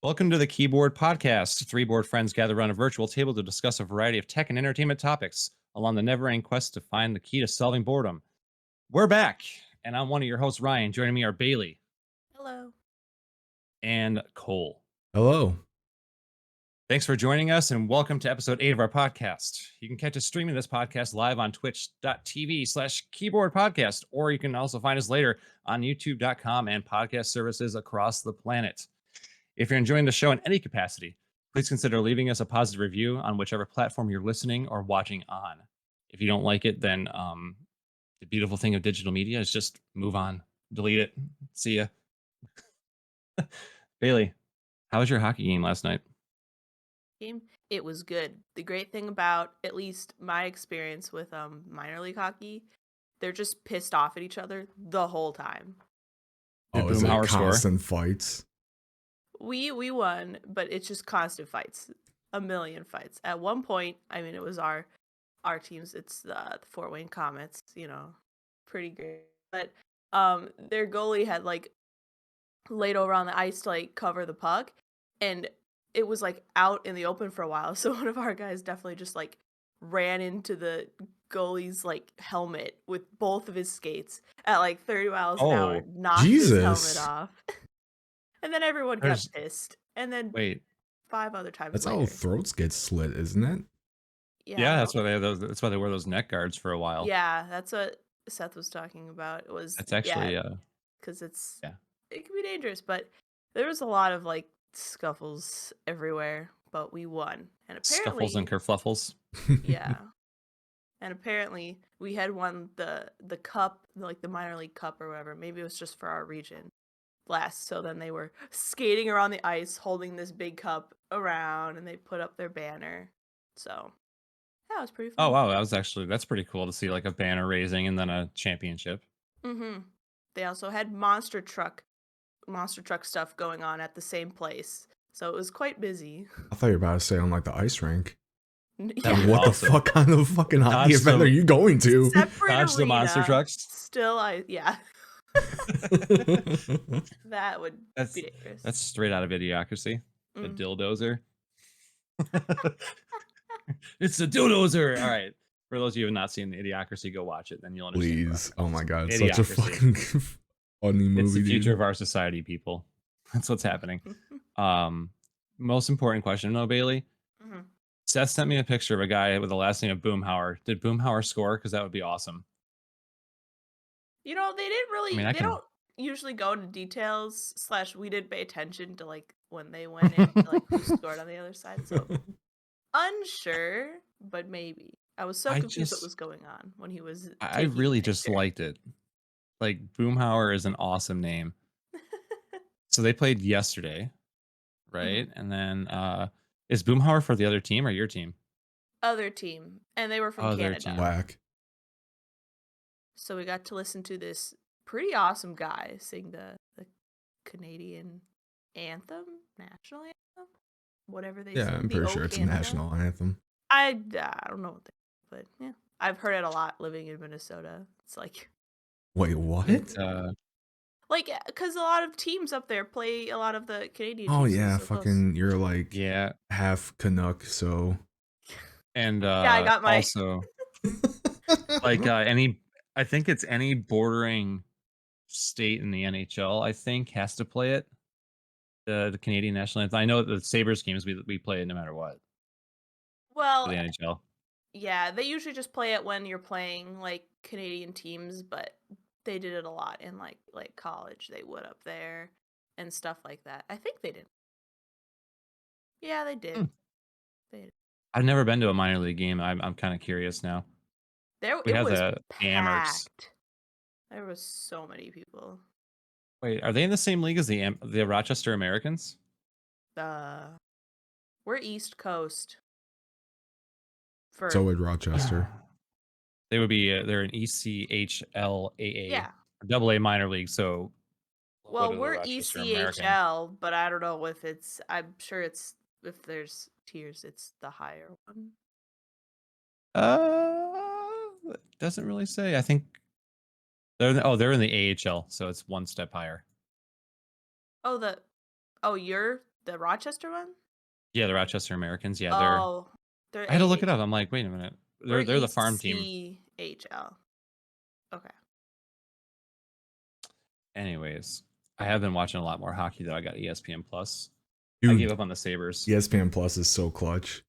Welcome to the KeyBoard Podcast. Three board friends gather around a virtual table to discuss a variety of tech and entertainment topics along the never ending quest to find the key to solving boredom. We're back, and I'm one of your hosts, Ryan. Joining me are Bailey Hello. and Cole. Hello. Thanks for joining us, and welcome to episode 8 of our podcast. You can catch us streaming this podcast live on twitch.tv/keyboardpodcast, or you can also find us later on youtube.com and podcast services across the planet. If you're enjoying the show in any capacity, please consider leaving us a positive review on whichever platform you're listening or watching on. If you don't like it, then the beautiful thing of digital media is just move on, delete it. See ya. Bailey, how was your hockey game last night? It was good. The great thing about at least my experience with minor league hockey, they're just pissed off at each other the whole time. Did Oh, is it Boomhauer score? constant fights? We won, but it's just constant fights. A million fights. At one point, I mean, it was our teams. It's the Fort Wayne Comets, pretty great. But their goalie had laid over on the ice to cover the puck, and it was out in the open for a while. So one of our guys definitely just ran into the goalie's helmet with both of his skates at 30 miles an hour, knocked his Jesus. helmet off. And then everyone got pissed. And then Wait, 5 other times That's later. how throats get slit, isn't it? yeah, that's why that's why they wear those neck guards for a while. Yeah, that's what Seth was talking about. It was It's actually because it can be dangerous, but there was a lot of scuffles everywhere, but we won. And apparently scuffles and kerfluffles. yeah. And apparently we had won the cup, the minor league cup or whatever. Maybe it was just for our region last. So then they were skating around the ice holding this big cup around, and they put up their banner. So that was pretty fun. Oh wow, that's pretty cool to see a banner raising and then a championship. They also had monster truck stuff going on at the same place. So it was quite busy. I thought you were about to say on the ice rink. Yeah. What the fuck kind of fucking hockey event are you going to? Separate Dodge the arena, monster trucks. Still, that would be dangerous. That's straight out of Idiocracy. The dildozer. It's the dildozer. All right. For those of you who have not seen the Idiocracy, go watch it. Then you'll understand. Please. Oh my god. Idiocracy. Such a fucking funny movie. It's the future of our society, people. That's what's happening. Most important question, though, Bailey. Seth sent me a picture of a guy with the last name of Boomhauer. Did Boomhauer score? Because that would be awesome. They didn't really. I mean, they don't usually go into details. / we didn't pay attention to when they went in, who scored on the other side. So unsure, but maybe. I was so confused what was going on when he was. I really just liked it. Boomhauer is an awesome name. So they played yesterday, right? And then is Boomhauer for the other team or your team? Other team, and they were from Canada. Whack. So we got to listen to this pretty awesome guy sing the Canadian anthem, national anthem, whatever they say. Yeah, I'm pretty sure it's a national anthem. I don't know what but yeah, I've heard it a lot living in Minnesota. It's wait, what? Because a lot of teams up there play a lot of the Canadian teams. Oh yeah, fucking you're half Canuck, so. And I got my also I think it's any bordering state in the NHL, I think, has to play it. The Canadian national anthem. I know the Sabres games we play it no matter what. Well, for the NHL. Yeah, they usually just play it when you're playing Canadian teams, but they did it a lot in like college. They would up there and stuff like that. I think they did. Yeah, they did. They did. I've never been to a minor league game. I'm kind of curious now. We have the Amers. There was so many people. Wait, are they in the same league as the Rochester Americans? We're East Coast. So would Rochester. They would be. They're an ECHLAA. Yeah. AA minor league. So. Well, we're ECHL, but I don't know if it's. I'm sure it's if there's tiers, it's the higher one. It doesn't really say. I think they're in the AHL, so it's one step higher. Oh, you're The Rochester one? Yeah, the Rochester Americans. Yeah, Oh, they're I had to look it AH up. I'm like, wait a minute. or They're the farm team. ECHL. Okay. Anyways, I have been watching a lot more hockey though. I got ESPN Plus. I gave Dude, up on the Sabres. ESPN Plus is so clutch.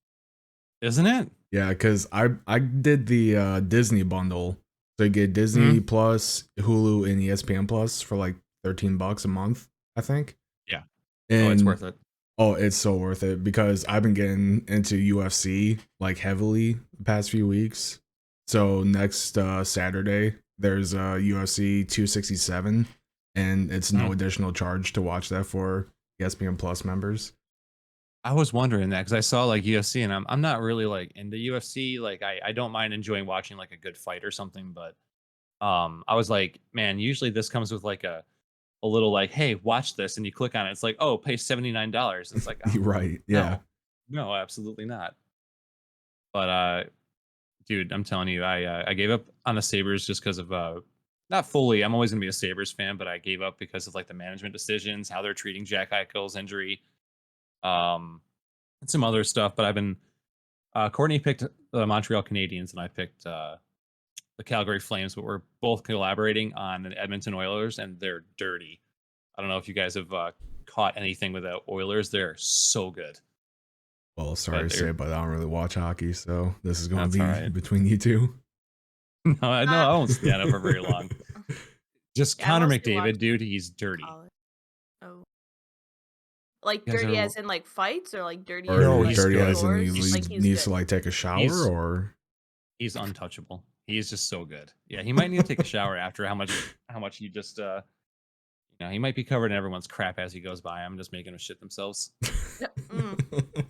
Isn't it? Yeah, because I did the Disney bundle. So you get Disney Mhm. Plus, Hulu, and ESPN Plus for like $13 a month, I think. Yeah. Oh, it's And worth it. oh, it's so worth it because I've been getting into UFC like heavily the past few weeks. So next Saturday there's UFC 267, and it's no Mhm. additional charge to watch that for ESPN Plus members. I was wondering that because I saw like UFC and I'm not really like into UFC. Like I don't mind enjoying watching like a good fight or something, but I was like, man, usually this comes with like a little like, hey, watch this, and you click on it. It's like, oh, pay $79. It's like, oh, You're right. Yeah. no, no, absolutely not. But dude, I'm telling you, I gave up on the Sabres just because of not fully. I'm always gonna be a Sabres fan, but I gave up because of like the management decisions, how they're treating Jack Eichel's injury, um, and some other stuff. But I've been Courtney picked the Montreal Canadiens, and I picked the Calgary Flames, but we're both collaborating on the Edmonton Oilers, and they're dirty. I don't know if you guys have caught anything with the Oilers. They're so good, Well, sorry but to say, they're but I don't really watch hockey, so this is going to that's all be right. between you two. No, I know Uh, I won't stand up for very long. Just yeah, I Connor mostly watch McDavid, dude, he's dirty. college. Oh, like You guys dirty ever? as in like fights, or like dirty as No, in Or he's like dirty good. as in he scores? Like he's needs good. to like take a shower, He's or he's untouchable. He is just so good. Yeah, he might need to take a shower after how much he just he might be covered in everyone's crap as he goes by. I'm just making them shit themselves. Mm,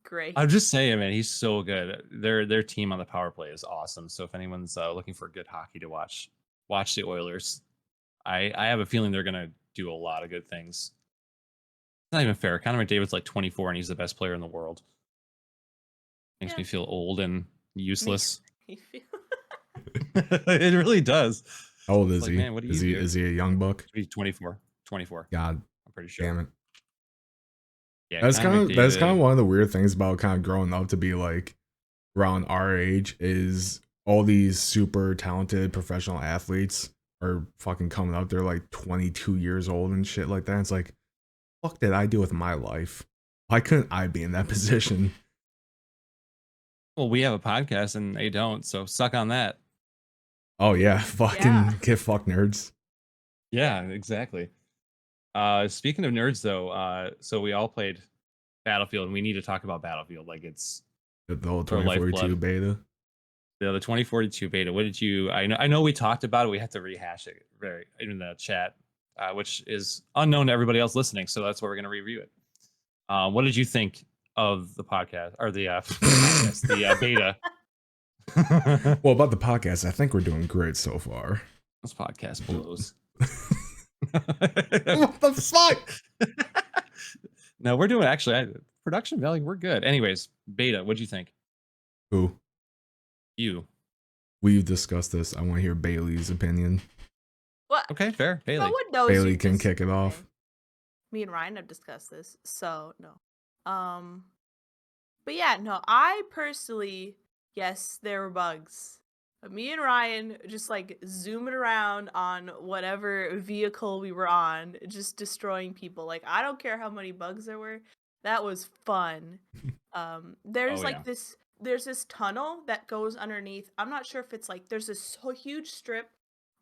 great. I'm just saying, man, he's so good. Their team on the power play is awesome. So if anyone's looking for good hockey to watch, watch the Oilers. I have a feeling they're gonna do a lot of good things. It's not even fair. Connor McDavid's like 24 and he's the best player in the world. Makes Yeah, me feel old and makes useless. me feel. It really does. how old It's is like, he? man, what do Is you he do? is he a young buck? He's 24. 24. God I'm pretty sure. damn it. Yeah, That's Connor that's kind McDavid. of one of the weird things about kind of growing up to be like around our age is all these super talented professional athletes are fucking coming up. They're like 22 years old and shit like that. It's like, fuck did I do with my life? Why couldn't I be in that position? Well, we have a podcast and they don't, so suck on that. Oh yeah, Yeah. fucking get fucked nerds. Yeah, exactly. Speaking of nerds though, so we all played Battlefield and we need to talk about Battlefield. Like it's The whole our 2042 lifeblood. beta. The 2042 beta. What did you I know we talked about it. We have to rehash it very in the chat, which is unknown to everybody else listening. So that's where we're gonna review it. What did you think of the podcast or the podcast, the beta? Well, about the podcast, I think we're doing great so far. This podcast blows. What the fuck? No, we're doing production value. We're good. Anyways, beta. What'd you think? Who? You. We've discussed this. I want to hear Bailey's opinion. What? Okay, fair. No Bailey. one knows. Bailey you can just- kick it off. okay. Me and Ryan have discussed this, so no. But yeah, no. I personally, yes, there were bugs. But me and Ryan just like zooming around on whatever vehicle we were on, just destroying people. Like I don't care how many bugs there were. That was fun. There's Oh, like yeah. there's this tunnel that goes underneath. I'm not sure if it's like there's this so huge strip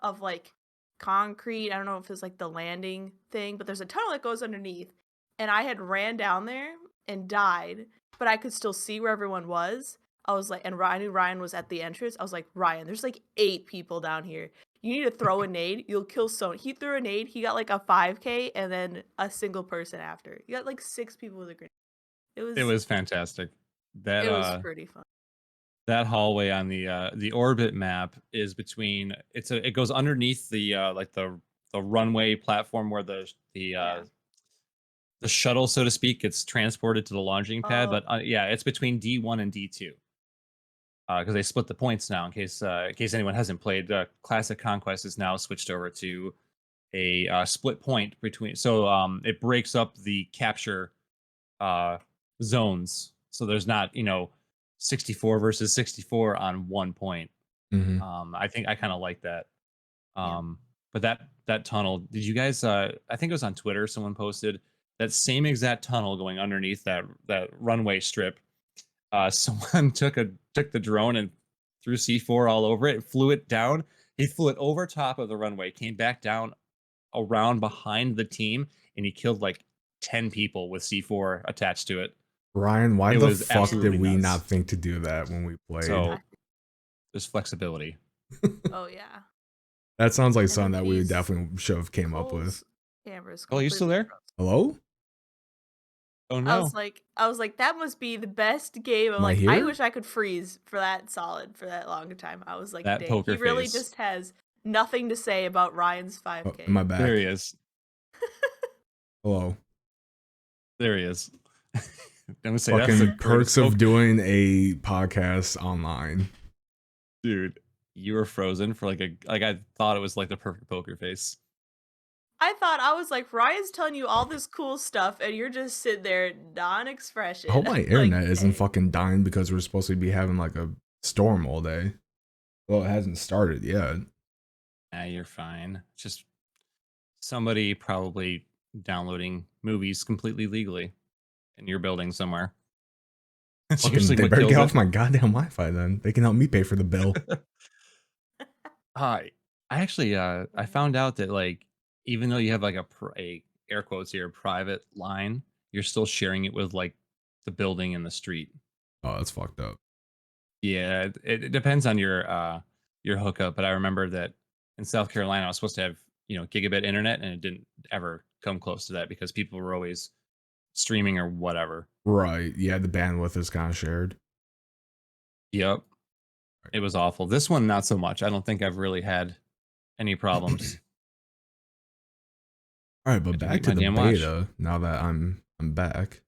of like concrete. I don't know if it's like the landing thing, but there's a tunnel that goes underneath. And I had ran down there and died, but I could still see where everyone was. I was like, and I knew Ryan was at the entrance. I was like, Ryan, there's like 8 people down here. You need to throw a nade. You'll kill someone. He threw a nade. He got like a 5K and then a single person after. You got like 6 people with a grenade. It was fantastic. That it was pretty fun. that hallway on the orbit map is between it goes underneath the like the runway platform where the shuttle, so to speak, gets transported to the launching pad. Oh. But yeah, it's between D1 and D2 because they split the points now. In case anyone hasn't played, Classic Conquest is now switched over to a split point between. So it breaks up the capture zones, so there's not 64 versus 64 on one point. Mhm. I think I kind of like that. Yeah. But that tunnel, did you guys? I think it was on Twitter. Someone posted that same exact tunnel going underneath that runway strip. Someone took the drone and threw C4 all over it, flew it down. He flew it over top of the runway, came back down around behind the team, and he killed like 10 people with C4 attached to it. Ryan, why It the was fuck did absolutely we nuts. not think to do that when we played? So there's flexibility. Oh yeah. That sounds like And something then that we these should have came up with. Cole's cameras Oh, you still completely there? froze. Hello? Oh I no. was like, that must be the best game. I'm Am I like, I here? wish I could freeze for that solid for that long a time. I was like, That dang, poker he really face. just has nothing to say about Ryan's Oh, am I 5K. back? There he is. Hello. There he is. I'm gonna say that's the Fucking greatest perks of poker. doing a podcast online. Dude, you were frozen for like I thought it was like the perfect poker face. I was like, Ryan's telling you all this cool stuff, and you're just sitting there non-expression. I hope my Like, internet isn't dang. fucking dying because we're supposed to be having like a storm all day. Well, it hasn't started yet. You're fine. Just somebody probably downloading movies completely legally in your building somewhere. That's Fucking, usually they what better kills get it. off my goddamn Wi-Fi then. They can help me pay for the bill. I actually I found out that like even though you have like a air quotes here private line, you're still sharing it with like the building and the street. Oh, that's fucked up. Yeah, it depends on your hookup, but I remember that in South Carolina I was supposed to have, gigabit internet and it didn't ever come close to that because people were always streaming or whatever. Right. Yeah, the bandwidth is kind of shared. Yep. It was awful. This one not so much. I don't think I've really had any problems. All right, but I do back beat to my the damn watch. beta now that I'm back.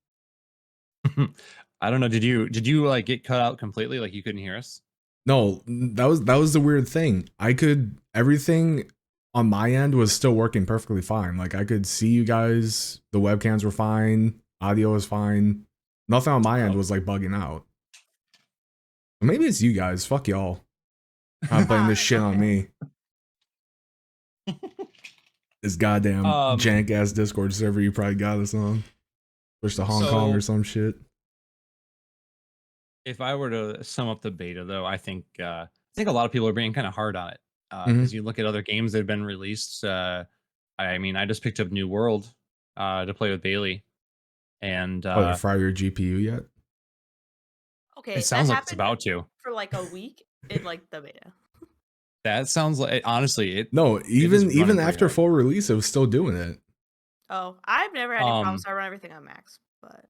I don't know. Did you like get cut out completely? Like you couldn't hear us? No, that was the weird thing. I could everything on my end was still working perfectly fine. Like I could see you guys, the webcams were fine, audio was fine. Nothing on my end Oh. was like bugging out. Maybe it's you guys. Fuck y'all. I'm playing this shit on me. This goddamn jank ass Discord server you probably got us on. Push to Hong Kong or some shit. If I were to sum up the beta, though, I think a lot of people are being kind of hard on it because you look at other games that have been released. I mean, I just picked up New World to play with Bailey, and Oh, you fry your GPU yet? Okay, it sounds that like it's happened about to. for like a week in like the beta. That sounds like honestly it. No, is even running pretty after hard. full release, it was still doing it. Oh, I've never had any problems. I run everything on max, but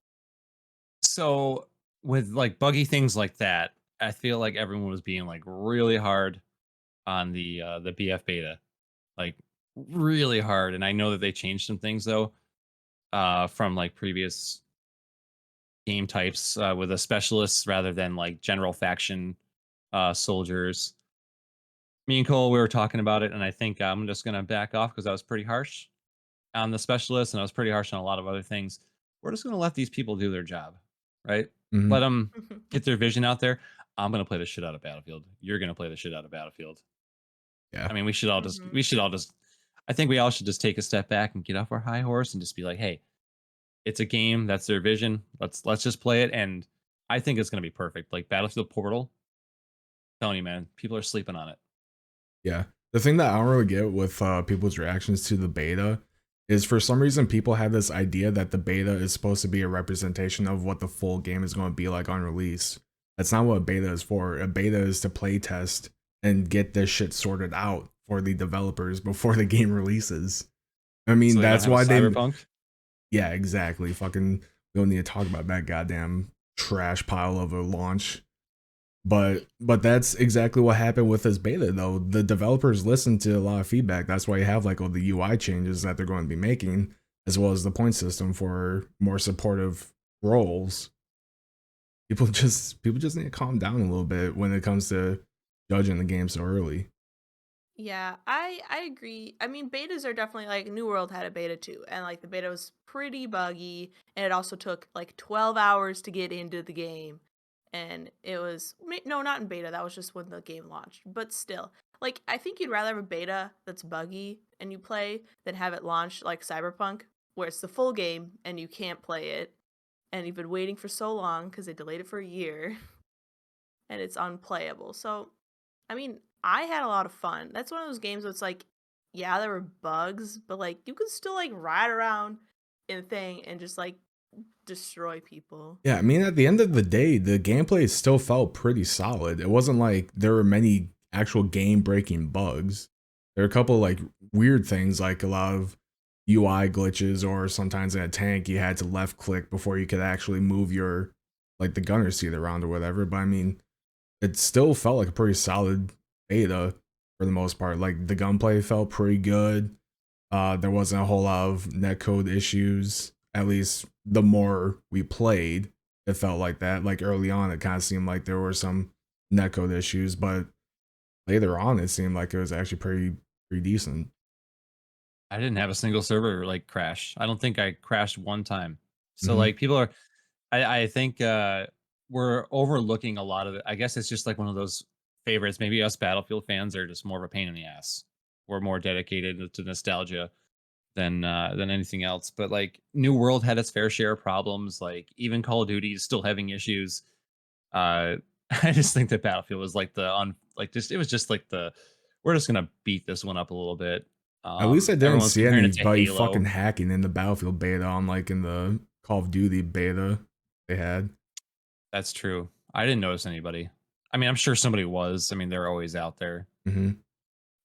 So with like buggy things like that, I feel like everyone was being like really hard on the BF beta, like really hard. And I know that they changed some things though, from like previous game types with a specialist rather than like general faction soldiers. Me and Cole, we were talking about it, and I think I'm just gonna back off because I was pretty harsh on the specialist, and I was pretty harsh on a lot of other things. We're just gonna let these people do their job, right? Let them get their vision out there. I'm gonna play the shit out of Battlefield. You're gonna play the shit out of Battlefield. Yeah. I mean, we should all just. I think we all should just take a step back and get off our high horse and just be like, hey, it's a game. That's their vision. Let's just play it, and I think it's gonna be perfect. Like Battlefield Portal. I'm telling you, man, people are sleeping on it. Yeah. The thing that I don't really get with people's reactions to the beta is for some reason people have this idea that the beta is supposed to be a representation of what the full game is going to be like on release. That's not what a beta is for. A beta is to play test and get this shit sorted out for the developers before the game releases. I mean, So that's why they. Cyberpunk. Yeah, exactly. Fucking, we don't need to talk about that goddamn trash pile of a launch. But that's exactly what happened with this beta though. The developers listened to a lot of feedback. That's why you have like all the UI changes that they're going to be making, as well as the point system for more supportive roles. People just need to calm down a little bit when it comes to judging the game so early. Yeah, I agree. I mean, betas are definitely like New World had a beta too, and like the beta was pretty buggy, and it also took like 12 hours to get into the game. And it was no, not in beta. That was just when the game launched. But still, like I think you'd rather have a beta that's buggy and you play than have it launch like Cyberpunk, where it's the full game and you can't play it, and you've been waiting for so long because they delayed it for a year, and it's unplayable. So I mean, I had a lot of fun. That's one of those games where it's like, yeah, there were bugs, but like you could still like ride around in a thing and just like destroy people. Yeah, I mean, at the end of the day, the gameplay still felt pretty solid. It wasn't like there were many actual game-breaking bugs. There are a couple like weird things, like a lot of UI glitches, or sometimes in a tank you had to left click before you could actually move your like the gunner seat around or whatever. But I mean, it still felt like a pretty solid beta for the most part. Like the gunplay felt pretty good. There wasn't a whole lot of netcode issues. At least the more we played, it felt like that. Like early on, it kind of seemed like there were some netcode issues, but later on, it seemed like it was actually pretty decent. I didn't have a single server like crash. I don't think I crashed one time. So Hmm. like people are, I think we're overlooking a lot of it. I guess it's just like one of those favorites. Maybe us Battlefield fans are just more of a pain in the ass. We're more dedicated to nostalgia than anything else. But like New World had its fair share of problems. Like even Call of Duty is still having issues. Uh, I just think that Battlefield was like the like just it was just like the we're just gonna beat this one up a little bit. At least I didn't Everyone's see comparing it to anybody fucking Halo. hacking in the Battlefield beta on like in the Call of Duty beta they had. That's true. I didn't notice anybody. I mean, I'm sure somebody was. I mean, they're always out there. Hmm.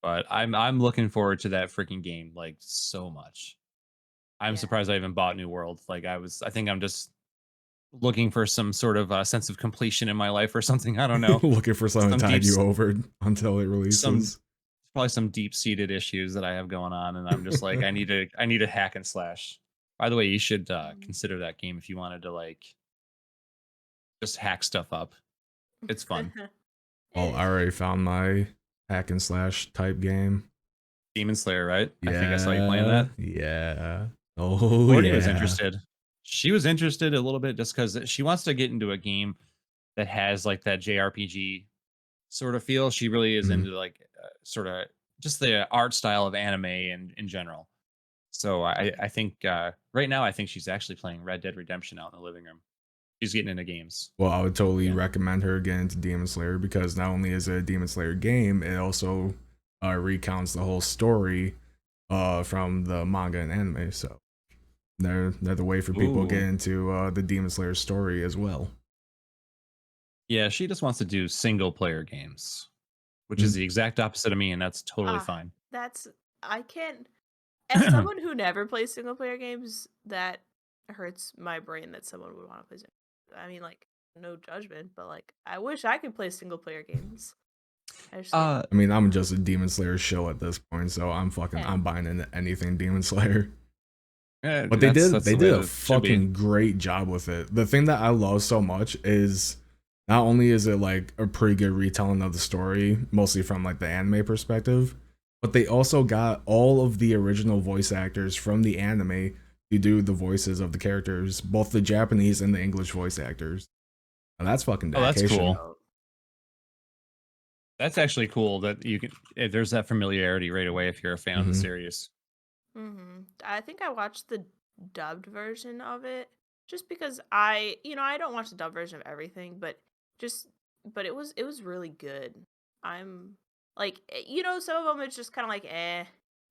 But I'm looking forward to that freaking game like so much. I'm Yeah. surprised I even bought New World. Like I think I'm just looking for some sort of sense of completion in my life or something. I don't know. Looking for something Some to deep, tide you over until it some releases. probably some deep seated issues that I have going on, and I'm just like I need a hack and slash. By the way, you should Mm. consider that game if you wanted to like just hack stuff up. It's fun. Well, I already found my hack and slash type game. Demon Slayer, right? I think I saw you playing Yeah, that. yeah. Oh Courtney was yeah. interested. She was interested a little bit just because she wants to get into a game that has like that JRPG sort of feel. She really is Mhm. into like sort of just the art style of anime and in general. So I think right now I think she's actually playing Red Dead Redemption out in the living room. She's getting into games Well, I would totally again. recommend her get into Demon Slayer because not only is it a Demon Slayer game, it also recounts the whole story from the manga and anime. So they're the way for people to get Ooh, into the Demon Slayer story as well. yeah, she just wants to do single player games, which is Mhm. the exact opposite of me, and that's totally Ah, fine. that's I can't. As someone who never plays single player games, that hurts my brain that someone would want to play. I mean, like, no judgment, but like, I wish I could play single player games. I just can't. uh, I mean, I'm just a Demon Slayer shill at this point, so Eh. I'm buying into anything Demon Slayer. But that's they the way did a that it should be. fucking great job with it. The thing that I love so much is not only is it like a pretty good retelling of the story, mostly from like the anime perspective, but they also got all of the original voice actors from the anime to do the voices of the characters, both the Japanese and the English voice actors. And that's fucking Oh, that's dedication. cool. Oh. That's actually cool that you can. There's that familiarity right away if you're a fan of the Hmm. series. I think I watched the dubbed version of it just because I don't watch the dubbed version of everything, but just but it was really good. I'm like some of them it's just kind of like eh.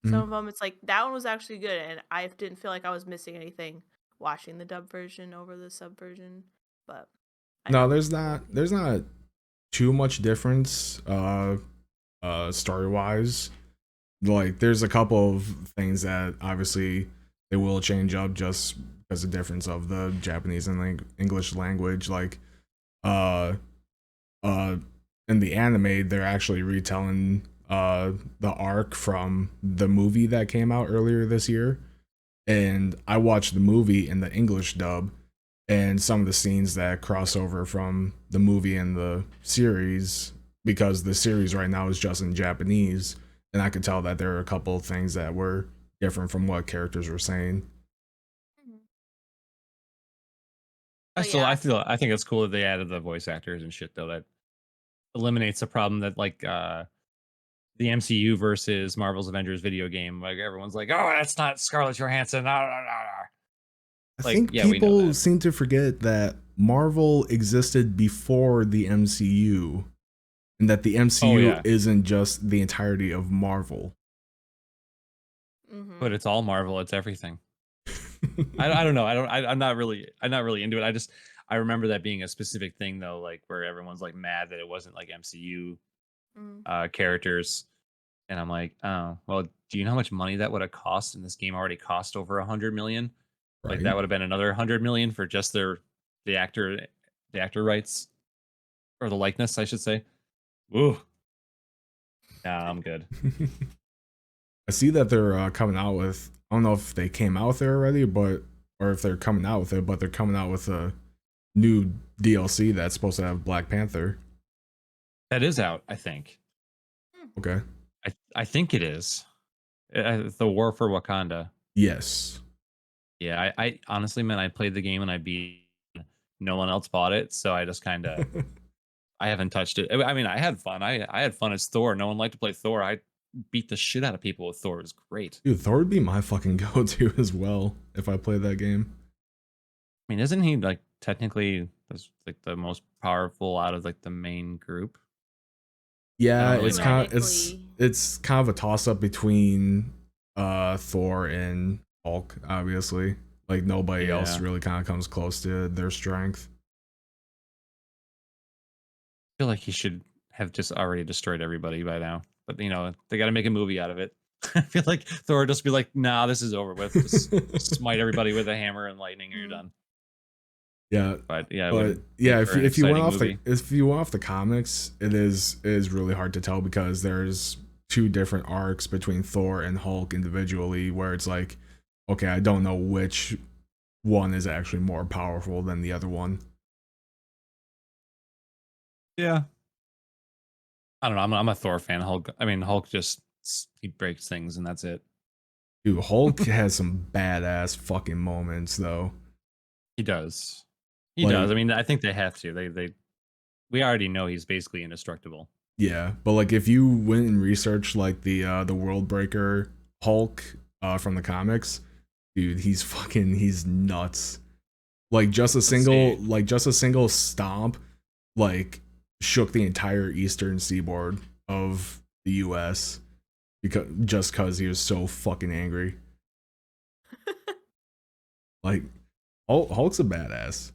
Some of Hmm. them it's like that one was actually good and I didn't feel like I was missing anything watching the dub version over the sub version, but I No, know people like it. there's not too much difference story wise. Like there's a couple of things that obviously they will change up just because of the difference of the Japanese and English language. Like uh uh in the anime they're actually retelling the arc from the movie that came out earlier this year. And I watched the movie in the English dub, and some of the scenes that cross over from the movie and the series, because the series right now is just in Japanese, and I could tell that there are a couple of things that were different from what characters were saying. Mhm. I Oh still, yeah. I think it's cool that they added the voice actors and shit though. That eliminates the problem that like the MCU versus Marvel's Avengers video game. Like everyone's like, oh, that's not Scarlett Johansson. Ah, ah, ah, ah." I Like, think yeah, we know people that. seem to forget that Marvel existed before the MCU, and that the Oh MCU yeah, isn't just the entirety of Marvel. Mm-hmm. but it's all Marvel. It's everything. I don't know. I'm not really into it. I remember that being a specific thing though, like where everyone's like mad that it wasn't like MCU Mm. characters, and I'm like, oh well, do you know how much money that would have cost? And this game already cost over 100 million. Like Right? that would have been another 100 million for just the actor the actor rights or the likeness, I should say. Ooh, yeah, I'm good. I see that they're coming out with. I don't know if they came out with it already, but or if they're coming out with it, but they're coming out with a new DLC that's supposed to have Black Panther. That is out, I think. Okay. I think it is. The War for Wakanda. Yes. Yeah, I honestly, man, I played the game and I beat. No one else bought it, so I just kind of I haven't touched it. I mean, I had fun. I had fun as Thor. No one liked to play Thor. I beat the shit out of people with Thor. It was great. Dude, Thor would be my fucking go-to as well if I played that game. I mean, isn't he like technically like the most powerful out of like the main group? I Yeah, don't really know. it's kind of a toss-up between Thor and Hulk, obviously. Like nobody else Yeah, really kind of comes close to their strength. I feel like he should have just already destroyed everybody by now. But you know, they got to make a movie out of it. I feel like Thor would just be like, "Nah, this is over with. Just smite everybody with a hammer and lightning, and you're Mm. done." Yeah, But yeah, it but would yeah, make for an if you went exciting off movie. the comics, it is really hard to tell because there's two different arcs between Thor and Hulk individually, where it's like, okay, I don't know which one is actually more powerful than the other one. Yeah, I don't know. I'm a Thor fan. Hulk. I mean, Hulk just he breaks things and that's it. Dude, Hulk has some badass fucking moments though. He does. He does. Like, I mean, I think they have to. They we already know he's basically indestructible. yeah, but like if you went and researched like the World Breaker Hulk from the comics, dude, he's nuts. Like Let's see. just a single stomp like shook the entire eastern seaboard of the US because he was so fucking angry. Like Hulk's a badass.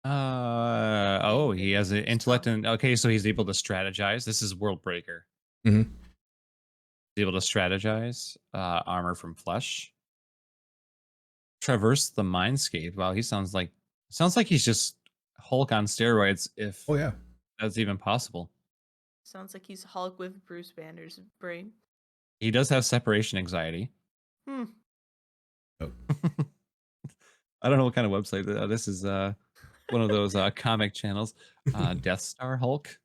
Oh, he has an intellect So, and okay, so he's able to strategize. This is World Breaker. Mhm. He's able to strategize. Armor from flesh. Traverse the mindscape. Wow, he sounds like he's just Hulk on steroids, if Oh yeah. that's even possible. sounds like he's Hulk with Bruce Banner's brain. He does have separation anxiety. Hmm. Yep. I don't know what kind of website this is. One of those comic channels. Death Star Hulk.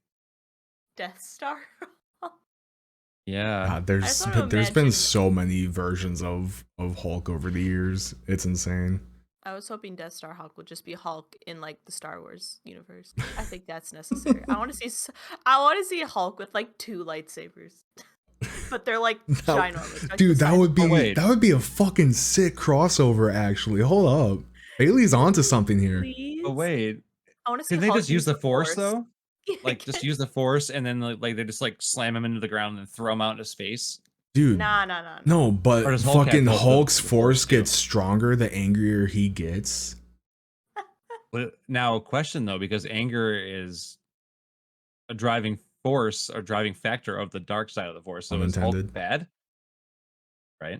Death Star. Yeah, God, I just want to there's been imagine. so many versions of Hulk over the years. It's insane. I was hoping Death Star Hulk would just be Hulk in like the Star Wars universe. I think that's necessary. I want to see. I want to see Hulk with like two lightsabers, but they're like That- ginormous. Like the dude, size of Oh wait, that would be a fucking sick crossover. Actually, hold up, Bailey's onto something here, oh please. wait. I want to see Can they Hulk just use use the the Force Force. though? Like just use the Force, and then like they just like slam him into the ground and throw him out into space. dude. Nah, nah, nah, nah. No, Or but does Hulk have fucking both Hulk's the Force force too? gets stronger the angrier he gets. But now, question though, because anger is a driving force or driving factor of the dark side of the Force. So is Hulk Unintended. bad? Right?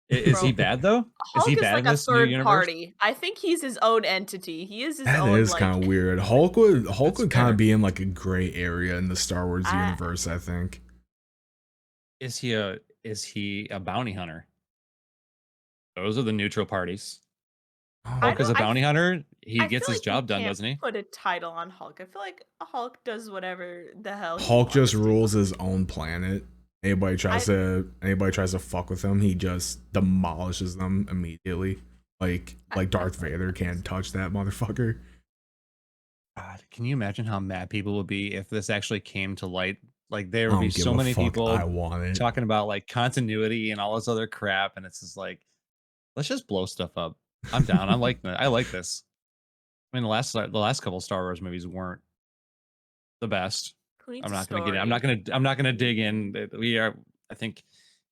Is he Bro, bad though? Is he Hulk is bad like in a this new third universe? party. I think he's his own entity. He is his That own is like. kind of weird. Hulk That's would kind fair. of be in like a gray area in the Star Wars I, universe. I think. Is he a bounty hunter? Those are the neutral parties. I Hulk is don't. a bounty hunter. He I gets feel his like you job done, can't doesn't he? put a title on Hulk. I feel like Hulk does whatever the hell he Hulk just wants to. rules his own planet. Anybody tries to fuck with him, he just demolishes them immediately. Like Darth Vader can't touch that motherfucker. God, can you imagine how mad people would be if this actually came to light? Like there I would be don't give so a many fuck. people I want it. talking about like continuity and all this other crap, and it's just like, let's just blow stuff up. I'm down. I like that. I like this. I mean, the last couple Star Wars movies weren't the best. Who needs I'm a not going to get story? in. I'm not going to dig in. We are. I think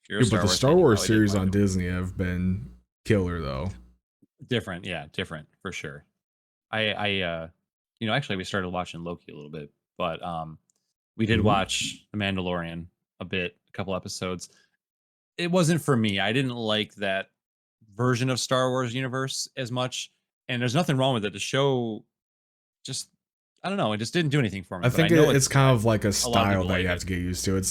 if you're a Dude, Star but the Wars Star fan, you Wars probably did series like on them. Disney have been killer though. Different, yeah, different for sure. Actually, we started watching Loki a little bit, but we did Ooh. watch The Mandalorian a couple episodes. It wasn't for me. I didn't like that version of Star Wars universe as much, and there's nothing wrong with it. The show just, I don't know, it just didn't do anything for me. I But think I know it's kind of like a a lot of style people that like you have it. to get used to. It's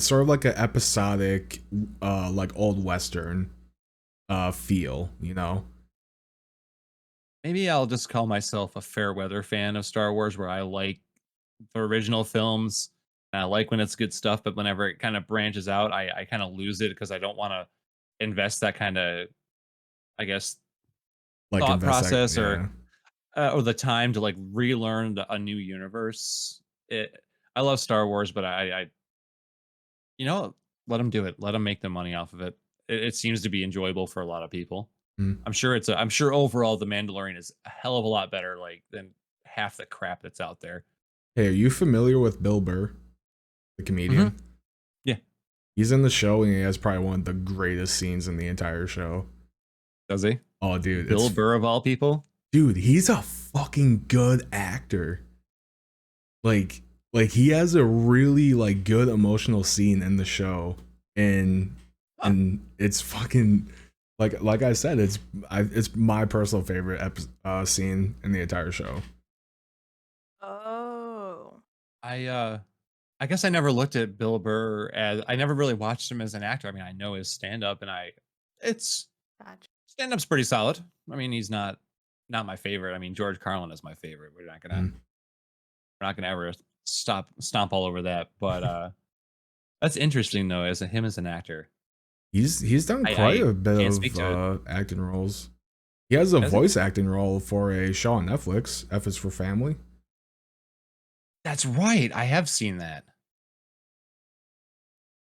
sort of like an episodic, like old western, feel. You know. Maybe I'll just call myself a fair weather fan of Star Wars, where I like the original films and I like when it's good stuff, but whenever it kind of branches out, I kind of lose it because I don't want to invest that kind of, I guess, Like thought invest that, process yeah. or the time to like relearn a new universe. I love Star Wars, but I you know, let them do it. Let them make the money off of it. It seems to be enjoyable for a lot of people. Mm. I'm sure overall the Mandalorian is a hell of a lot better like than half the crap that's out there. Hey, are you familiar with Bill Burr, the comedian? Mhm. Yeah. He's in the show and he has probably one of the greatest scenes in the entire show. Does he? Oh, dude, Bill Burr of all people? dude, he's a fucking good actor. Like he has a really like good emotional scene in the show, and Huh. and it's fucking like I said, it's my personal favorite scene in the entire show. Oh. I guess I never looked at Bill Burr as I never really watched him as an actor. I mean, I know his stand up and it's Gotcha. stand up's pretty solid. I mean, he's not my favorite. I mean, George Carlin is my favorite. Mm. We're not gonna ever stomp all over that. But that's interesting though, as him as an actor. He's done I quite a bit can't speak to it. of acting roles. He has a Has he? voice acting role for a show on Netflix. F is for Family. That's right. I have seen that.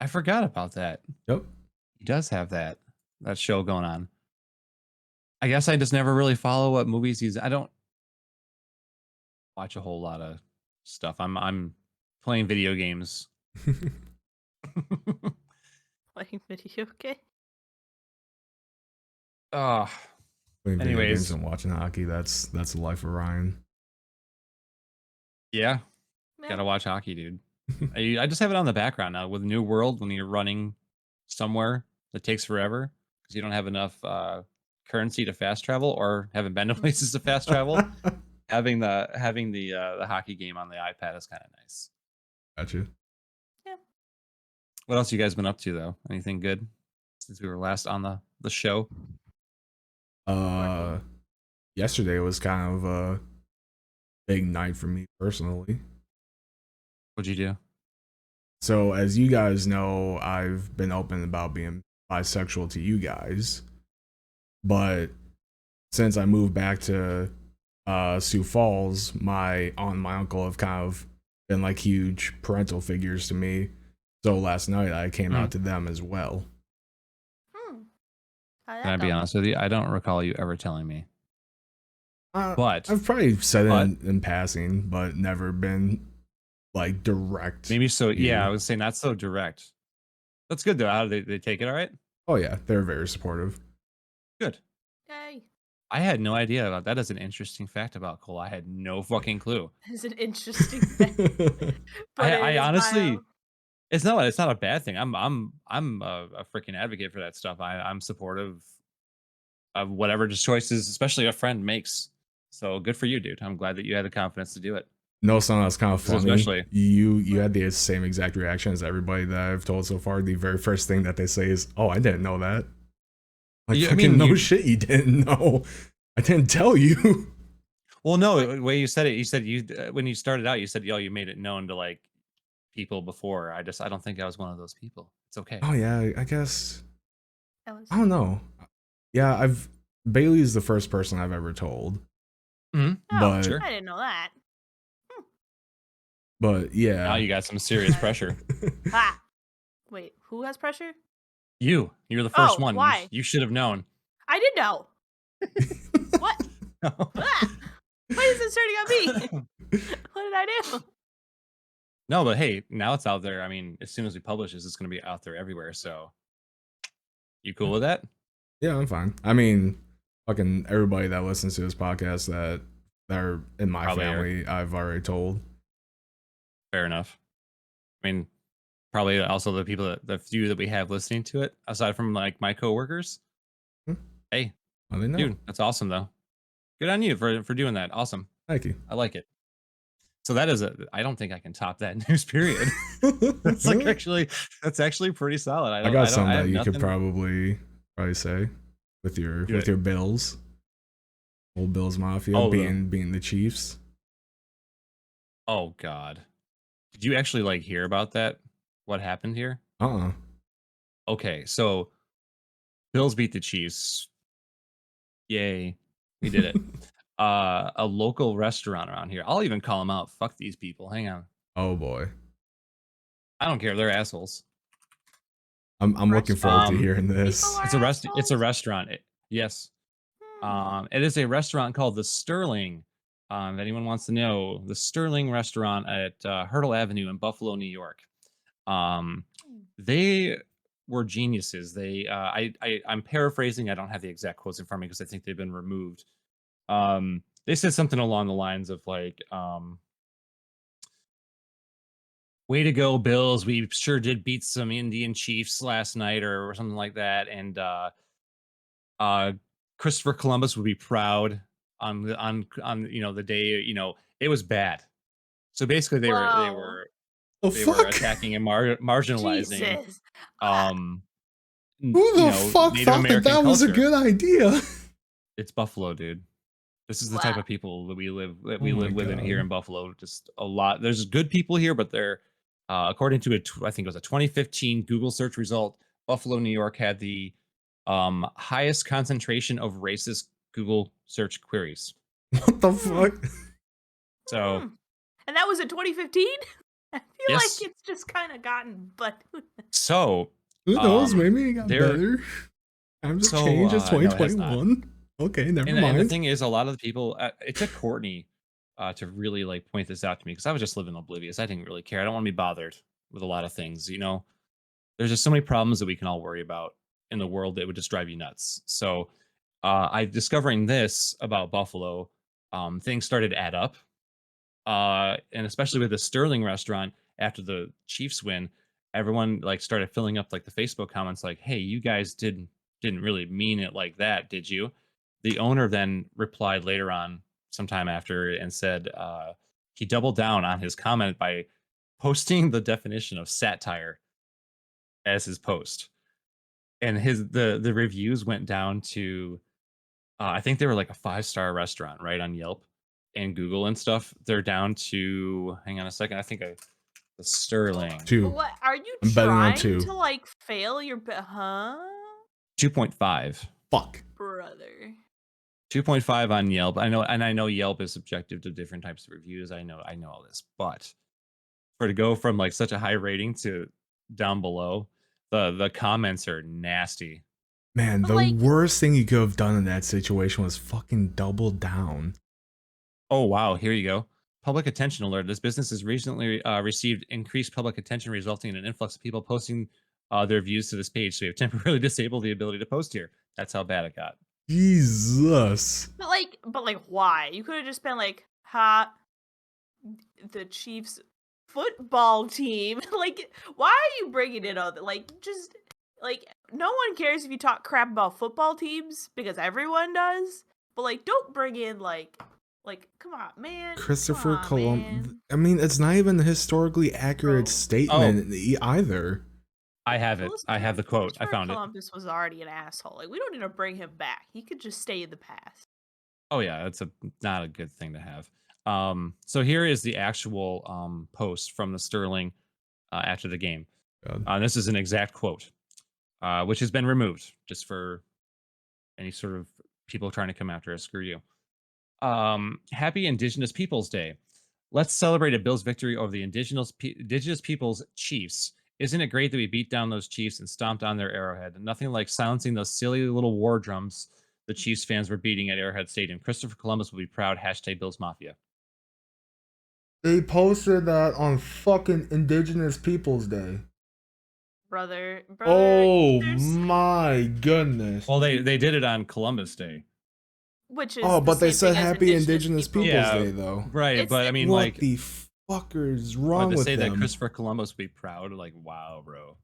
I forgot about that. Yep. He does have that show going on. I guess I just never really follow what movies I don't watch a whole lot of stuff. I'm playing video games. Playing video game. Oh, Playing video games anyways, and watching hockey. That's the life of Ryan. yeah, Yeah. gotta watch hockey, dude. I just have it on the background now with New World when you're running somewhere that takes forever because you don't have enough currency to fast travel or haven't been to places to fast travel. having the hockey game on the iPad is kind of nice. Gotcha. Yeah. What else you guys been up to though? Anything good since we were last on the show? Yesterday was kind of a big night for me personally. What'd you do? So, as you guys know, I've been open about being bisexual to you guys, but since I moved back to Sioux Falls, my aunt and my uncle have kind of been like huge parental figures to me. So last night I came out to them as well. Can I be honest with you? I don't recall you ever telling me. But I've probably said it in passing, but never been like direct. Maybe so. Yeah, I was saying not so direct. That's good though. How do they take it? All right. Oh yeah, they're very supportive. Good. Yay. I had no idea about that. Is an interesting fact about Cole. I had no fucking clue. It's an interesting thing. I honestly, it's not a bad thing. I'm a freaking advocate for that stuff. I'm supportive of whatever choices, especially a friend makes. So good for you, dude. I'm glad that you had the confidence to do it. No, son, that's kind of funny. Especially you had the same exact reaction as everybody that I've told so far. The very first thing that they say is, "Oh, I didn't know that." Like, Yeah, I fucking mean, no shit, you didn't know. I didn't tell you. Well, no, the way you said it, you said when you started out, you said, "Yo, you made it known to like people before. I don't think I was one of those people. It's okay. Oh yeah, I guess That was I don't know. Yeah, Bailey's the first person I've ever told. Mhm. Oh, But Sure. I didn't know that. but yeah. Now you got some serious pressure. Ah, wait, who has pressure? You're the first Oh, one. why? You should have known. I did know. What? Ah, why is it turning on me? What did I do? No, but hey, now it's out there. I mean, as soon as we publish this, it's going to be out there everywhere. So, you cool with that? Yeah, I'm fine. I mean, fucking everybody that listens to this podcast that are in my Probably are. family, I've already told. Fair enough. I mean, probably also the people the few that we have listening to it, aside from like my coworkers. Hmm. Hey, Well, they know. dude, that's awesome though. Good on you for doing that. Awesome. Thank you. I like it. So that is I don't think I can top that news period. That's actually pretty solid. I got some I that have you nothing. could probably say with Do your Bills. Old Bills Mafia being the Chiefs. Oh God. Did you actually like hear about that? What happened here? Okay, so Bills beat the Chiefs. Yay. We did it. A local restaurant around here. I'll even call them out. Fuck these people. Hang on. Oh boy. I don't care. They're assholes. I'm looking forward to hearing People this. are It's a assholes? restaurant. Yes. Hmm. It is a restaurant called the Sterling. If anyone wants to know, the Sterling restaurant at Hurdle Avenue in Buffalo, New York. They were geniuses. I'm paraphrasing. I don't have the exact quotes in front of me because I think they've been removed. They said something along the lines of like, "Way to go, Bills! We sure did beat some Indian Chiefs last night," or something like that. And Christopher Columbus would be proud on the day. It was bad. So basically, Whoa. Oh they were fuck! attacking and marginalizing Jesus. um Who the fuck Native thought that American that was a culture. good idea? It's Buffalo, dude. This is the type Wow. of people that we live Oh my with in here God. in Buffalo. Just a lot. There's good people here, but they're according to I think it was a 2015 Google search result, Buffalo, New York had the highest concentration of racist Google search queries. What the Hmm. fuck? So, And that was in 2015? I feel yes. like it's just kind of gotten, but So, Who knows? Maybe it got they're- better. Times have So, changed. It's no, it has not. 2021. Okay, never And mind. the thing is, a lot of the people, it took Courtney to really like point this out to me because I was just living oblivious. I didn't really care. I don't want to be bothered with a lot of things. There's just so many problems that we can all worry about in the world that would just drive you nuts. So, I discovering this about Buffalo, things started to add up, and especially with the Sterling restaurant after the Chiefs win, everyone like started filling up like the Facebook comments, like, "Hey, you guys didn't really mean it like that, did you?" The owner then replied later on, sometime after, and said he doubled down on his comment by posting the definition of satire as his post, and the reviews went down to I think they were like a 5-star restaurant, right, on Yelp and Google and stuff. They're down to hang on a second. I think the Sterling 2. what are you I'm betting on trying 2. to like fail your huh? 2.5. Fuck. Brother. 2.5 on Yelp. I know Yelp is subjective to different types of reviews. I know all this, but for to go from like such a high rating to down below, the comments are nasty. Man, But, the like- worst thing you could have done in that situation was fucking double down. Oh wow, here you go. Public attention alert. This business has recently received increased public attention, resulting in an influx of people posting their views to this page. So we have temporarily disabled the ability to post here. That's how bad it got. Jesus. But like why? You could have just been like, ha, the Chiefs football team. Like, why are you bringing it on? Like, just like no one cares if you talk crap about football teams because everyone does. But like, don't bring in like, come on, man. Christopher Come on, Columbus. man. I mean, it's not even a historically accurate Bro. statement either. I have it. I have the quote. I Christopher found it. Columbus was already an asshole. Like, we don't need to bring him back. He could just stay in the past. Oh yeah, that's not a good thing to have. So here is the actual post from the Sterling after the game. God. This is an exact quote, which has been removed just for any sort of people trying to come after us. Screw you. Happy Indigenous Peoples Day. Let's celebrate a Bills victory over the Indigenous Peoples Chiefs. Isn't it great that we beat down those Chiefs and stomped on their Arrowhead? Nothing like silencing those silly little war drums the Chiefs fans were beating at Arrowhead Stadium. Christopher Columbus will be proud. Hashtag Bills Mafia. They posted that on fucking Indigenous Peoples Day. brother. Oh there's- my goodness. Well, they did it on Columbus Day. which is Oh, the but they same said thing as Happy Indigenous Peoples Yeah. Day, though. Right, It's but the- I mean, What like, the fucker is wrong to with say them? that Christopher Columbus would be proud, like, wow, bro.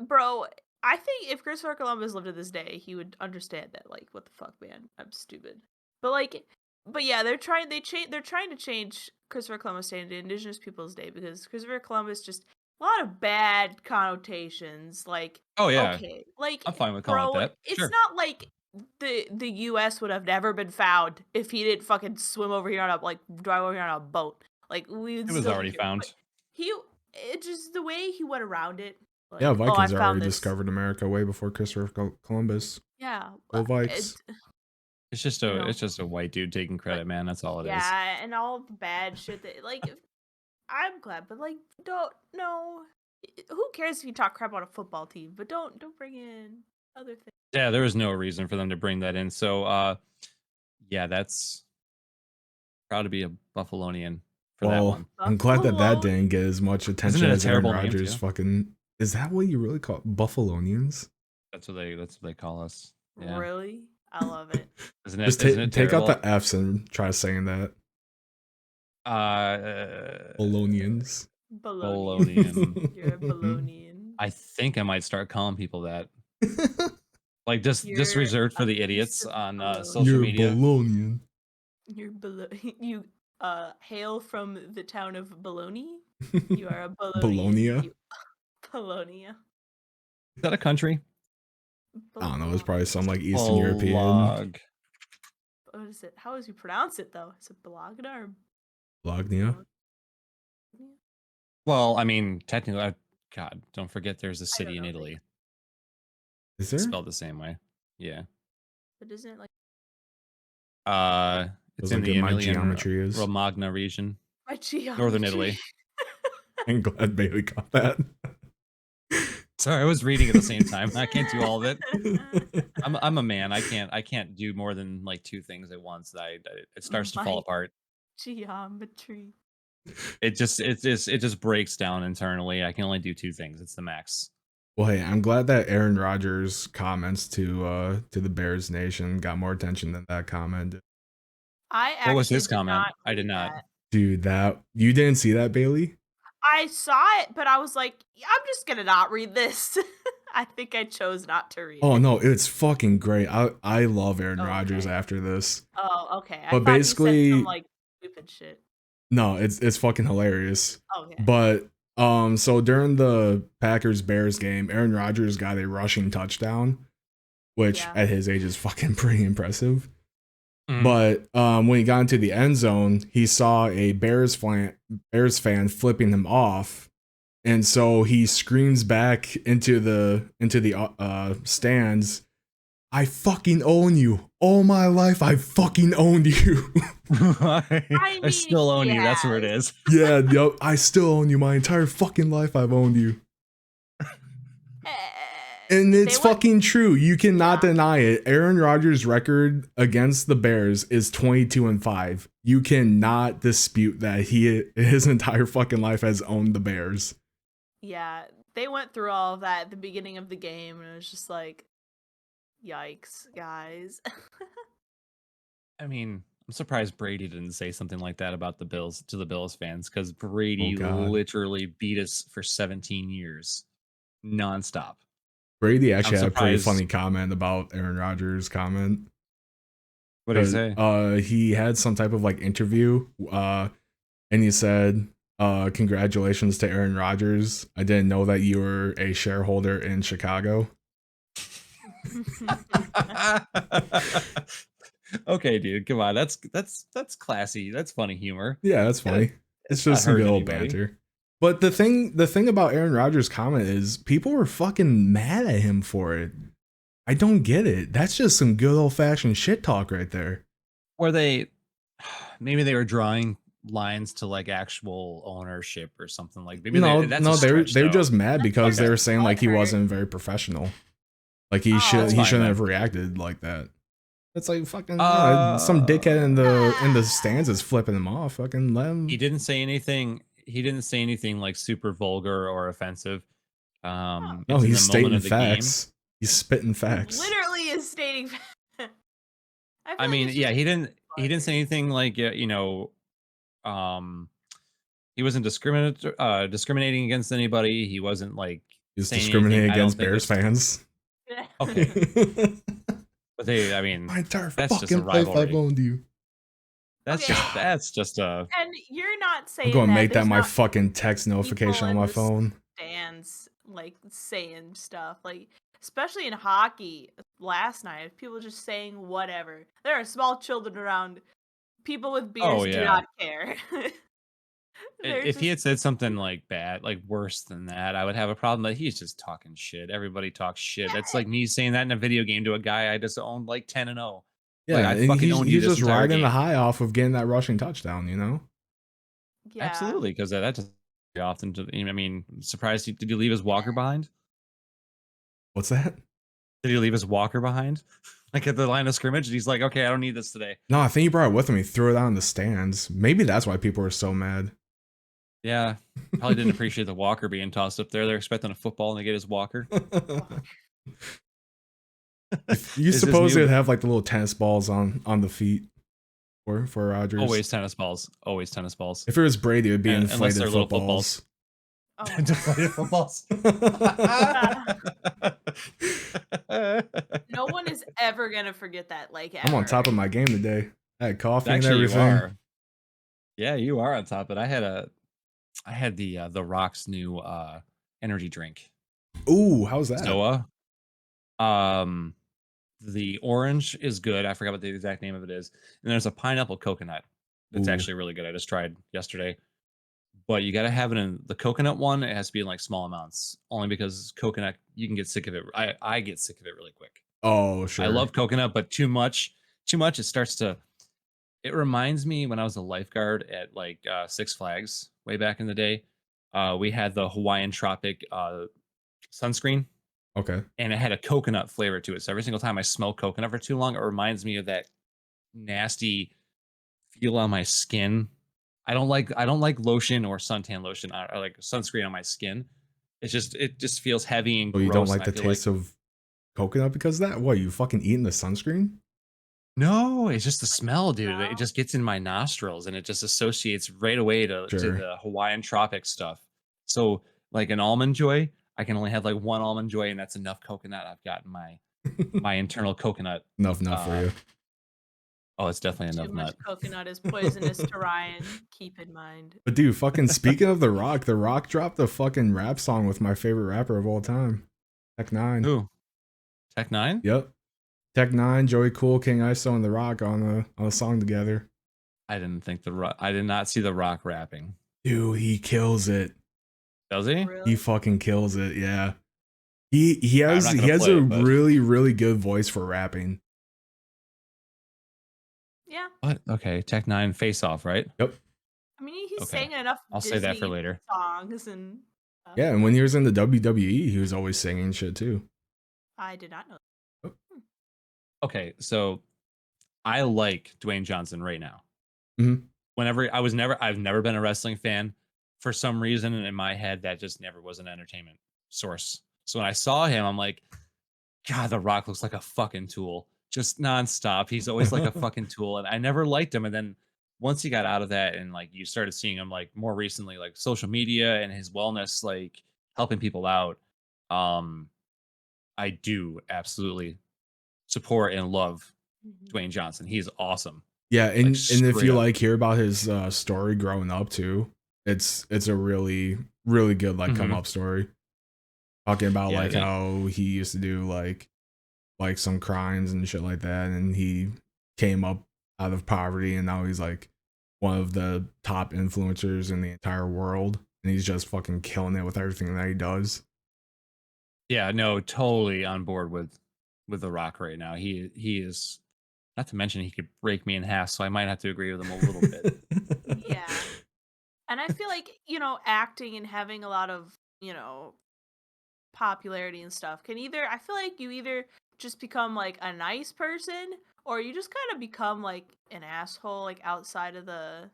Bro, I think if Christopher Columbus lived to this day, he would understand that. Like, what the fuck, man? I'm stupid. But yeah, they're trying to change Christopher Columbus Day into Indigenous Peoples Day because Christopher Columbus just a lot of bad connotations. Like, Oh yeah, okay, like, I'm fine with calling bro, it that. it's Sure. not like the U.S. would have never been found if he didn't fucking swim over here on a drive over here on a boat. Like, we would It was still be already here. found. But it just the way he went around it. Like, Yeah, I Vikings found already this. discovered America way before Christopher Columbus. Yeah, Go Vikes. It's just you know. it's just a white dude taking credit, man. That's all it is. Yeah, and all the bad shit that I'm glad, but don't no. Who cares if you talk crap on a football team? But don't bring in other things. Yeah, there was no reason for them to bring that in. So, yeah, that's proud to be a Buffalonian for that Well, one. I'm glad that Buffalo. didn't get as much attention it a as Aaron terrible name, Rodgers. too? Fucking, is that what you really call Buffalonians? That's what they call us. Yeah. Really, I love it. Isn't it? Just Isn't it take out terrible? the F's and try saying that. Bolognians. Bolognian. You're a Bolognian. I think I might start calling people that. Like just You're reserved for a the piece idiots of on bologna. social You're media. Bolognian. You're you hail from the town of Bologna. You are a Bolognian. Bologna? Bologna. Is that a country? I don't know. It's probably some like Eastern European. Bolog. What is it? How does you pronounce it though? Is it Bologna or Bologna. Bologna? Well, I mean, technically, God, don't forget there's a I city don't in know, Italy. Is there? It's spelled the same way. Yeah. But isn't it like It's Feels in like the my Emilian geometry is. Romagna region, my geometry? northern Italy. I'm glad Bailey got that. Sorry, I was reading at the same time. I can't do all of it. I'm a man. I can't do more than like two things at once. It starts to fall My- apart. Geometry. It just breaks down internally. I can only do two things. It's the max. Well, hey, I'm glad that Aaron Rodgers' comments to the Bears Nation got more attention than that comment. I actually What was his did comment? not I did read not. that. Dude, that you didn't see that, Bailey? I saw it, but I was like, I'm just gonna not read this. I think I chose not to read Oh it. no, it's fucking great. I love Aaron Okay. Rodgers after this. Oh, okay. I But thought basically- he said some like stupid shit. No, it's fucking hilarious. Okay. But so during the Packers Bears game, Aaron Rodgers got a rushing touchdown, which Yeah. at his age is fucking pretty impressive. Mhm. But when he got into the end zone, he saw a Bears fan flipping him off, and so he screams back into the stands, "I fucking own you! All my life, I fucking owned you." I mean, still own you. That's where it is. Yeah, yup. I still own you. My entire fucking life, I've owned you. And it's They went- fucking true. You cannot Yeah. deny it. Aaron Rodgers' record against the Bears is 22-5. You cannot dispute that his entire fucking life has owned the Bears. Yeah, they went through all of that at the beginning of the game, and it was just like, yikes, guys. I mean, I'm surprised Brady didn't say something like that about the Bills to the Bills fans because Brady God. literally beat us for 17 years, nonstop. Brady actually I'm had a pretty surprised- funny comment about Aaron Rodgers' comment. What did he say? He had some type of like interview, and he said, "Congratulations to Aaron Rodgers. I didn't know that you were a shareholder in Chicago." Okay, dude, come on. That's classy. That's funny humor. Yeah, that's funny. It's not just some good hurting old anybody. banter. But the thing about Aaron Rodgers' comment is people were fucking mad at him for it. I don't get it. That's just some good old fashioned shit talk right there. Were they maybe they were drawing lines to like actual ownership or something like maybe No, that's no, a stretch, they were though. just mad because like they a were saying like he butthurt. wasn't very professional. Like he Oh, should that's he fine, shouldn't then. have reacted like that. It's like fucking some dickhead in the stands is flipping him off. Fucking let him. He didn't say anything. He didn't say anything like super vulgar or offensive. No, It's in he's the moment stating of the game. facts. He's spitting facts. Literally is stating. I I feel like mean, it's yeah, just he didn't say vulgar. anything like he wasn't discriminating against anybody. He wasn't like He's saying discriminating anything. I don't against think Bears fans. okay, but I mean, My entire that's just a fucking life I've rivalry. owned you. Okay. That's just a And you're not I'm saying going to that make that there's my not fucking text notification people on in my the phone. stands like saying stuff like, especially in hockey. Last night, people just saying whatever. There are small children around. People with beards do yeah. not care. They're If he just had said something like bad, like worse than that, I would have a problem. But he's just talking shit. Everybody talks shit. That's yeah, like me saying that in a video game to a guy I just owned like 10-0. Like Yeah, I and fucking owned you he's this just entire riding the game. high off of getting that rushing touchdown, you know? yeah. Absolutely, because that just often. I mean, surprised. Did he leave his walker behind? What's that? Did he leave his walker behind? Like at the line of scrimmage, and he's like, "Okay, I don't need this today." No, I think he brought it with him. He threw it out in the stands. Maybe that's why people were so mad. Yeah, probably didn't appreciate the walker being tossed up there. They're expecting a football, and they get his walker. You Is his suppose new- they'd have like the little tennis balls on the feet for Rodgers. always tennis balls. Always tennis balls. If it was Brady, it would be And- unless inflated they're little footballs. Oh my Deflated footballs. No one is ever gonna forget that. Like, I'm on ever. top of my game today. I had coffee and Actually, you everything. are. Yeah, you are on top. But I had the Rock's new energy drink. Ooh, how's that? Zoa. The orange is good. I forgot what the exact name of it is. And there's a pineapple coconut that's Ooh. actually really good. I just tried yesterday. But you got to have it in the coconut one. It has to be in like small amounts, only because coconut you can get sick of it. I get sick of it really quick. Oh, sure. I love coconut, but too much it starts to. It reminds me when I was a lifeguard at like Six Flags way back in the day. We had the Hawaiian Tropic sunscreen, Okay. and it had a coconut flavor to it. So every single time I smell coconut for too long, it reminds me of that nasty feel on my skin. I don't like lotion or suntan lotion or like sunscreen on my skin. It just feels heavy and So gross. you don't like and the I feel taste of coconut because of that? What, you fucking eating the sunscreen? no, it's just the smell, dude. smell? It just gets in my nostrils and it just associates right away to Sure. the Hawaiian tropic stuff. So like an almond joy, I can only have like one almond joy, and that's enough coconut. I've got my internal coconut. Enough for you. Oh, it's definitely Too enough much nut. coconut is poisonous to Ryan. Keep in mind. But dude, fucking speaking of The Rock dropped a fucking rap song with my favorite rapper of all time, Tech Nine. Who? Tech Nine? Yep. Tech Nine, Joey Cool, King ISO, and The Rock on a song together. I didn't think I did not see The Rock rapping. Dude, he kills it. Does he? Really? He fucking kills it. Yeah. He has I'm not gonna a play it, but- really good voice for rapping. Yeah. What? Okay, Tech Nine Face Off, right? Yep. I mean, he's Okay. sang enough I'll Disney say that for later. songs and stuff. Yeah, and when he was in the WWE, he was always singing shit too. I did not know. Okay, so I like Dwayne Johnson right now. Mhm. I've never been a wrestling fan. For some reason in my head, that just never was an entertainment source. So when I saw him, I'm like, God, The Rock looks like a fucking tool. Just nonstop. He's always like a fucking tool. And I never liked him. And then once he got out of that and like you started seeing him like more recently, like social media and his wellness, like helping people out, I do absolutely support and love Mhm. Dwayne Johnson. He's awesome. Yeah, and if straight you up. like hear about his story growing up too, it's a really good like come Mhm. up story. Talking about Yeah, like yeah. how he used to do like some crimes and shit like that, and he came up out of poverty, and now he's like one of the top influencers in the entire world. and he's just fucking killing it with everything that he does. Yeah, no, totally on board with The Rock right now. He is, not to mention he could break me in half, so I might have to agree with him a little bit. Yeah. And I feel like, acting and having a lot of, popularity and stuff can either, I feel like you either just become like a nice person or you just kind of become like an asshole, like outside of the,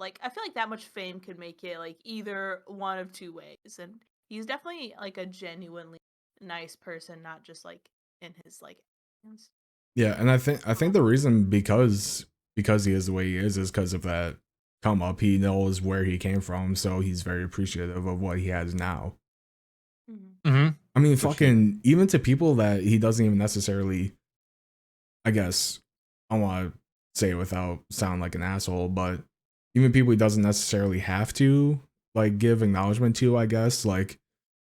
like I feel like that much fame could make it like either one of two ways. And he's definitely like a genuinely nice person, not just like in his like actions. Yeah, and I think the reason because he is the way he is because of that come up. He knows where he came from, so he's very appreciative of what he has now. Mhm. Mm-hmm. I mean, For sure. fucking even to people that he doesn't even necessarily, I guess, I want to say it without sound like an asshole, but even people he doesn't necessarily have to like give acknowledgement to, I guess, like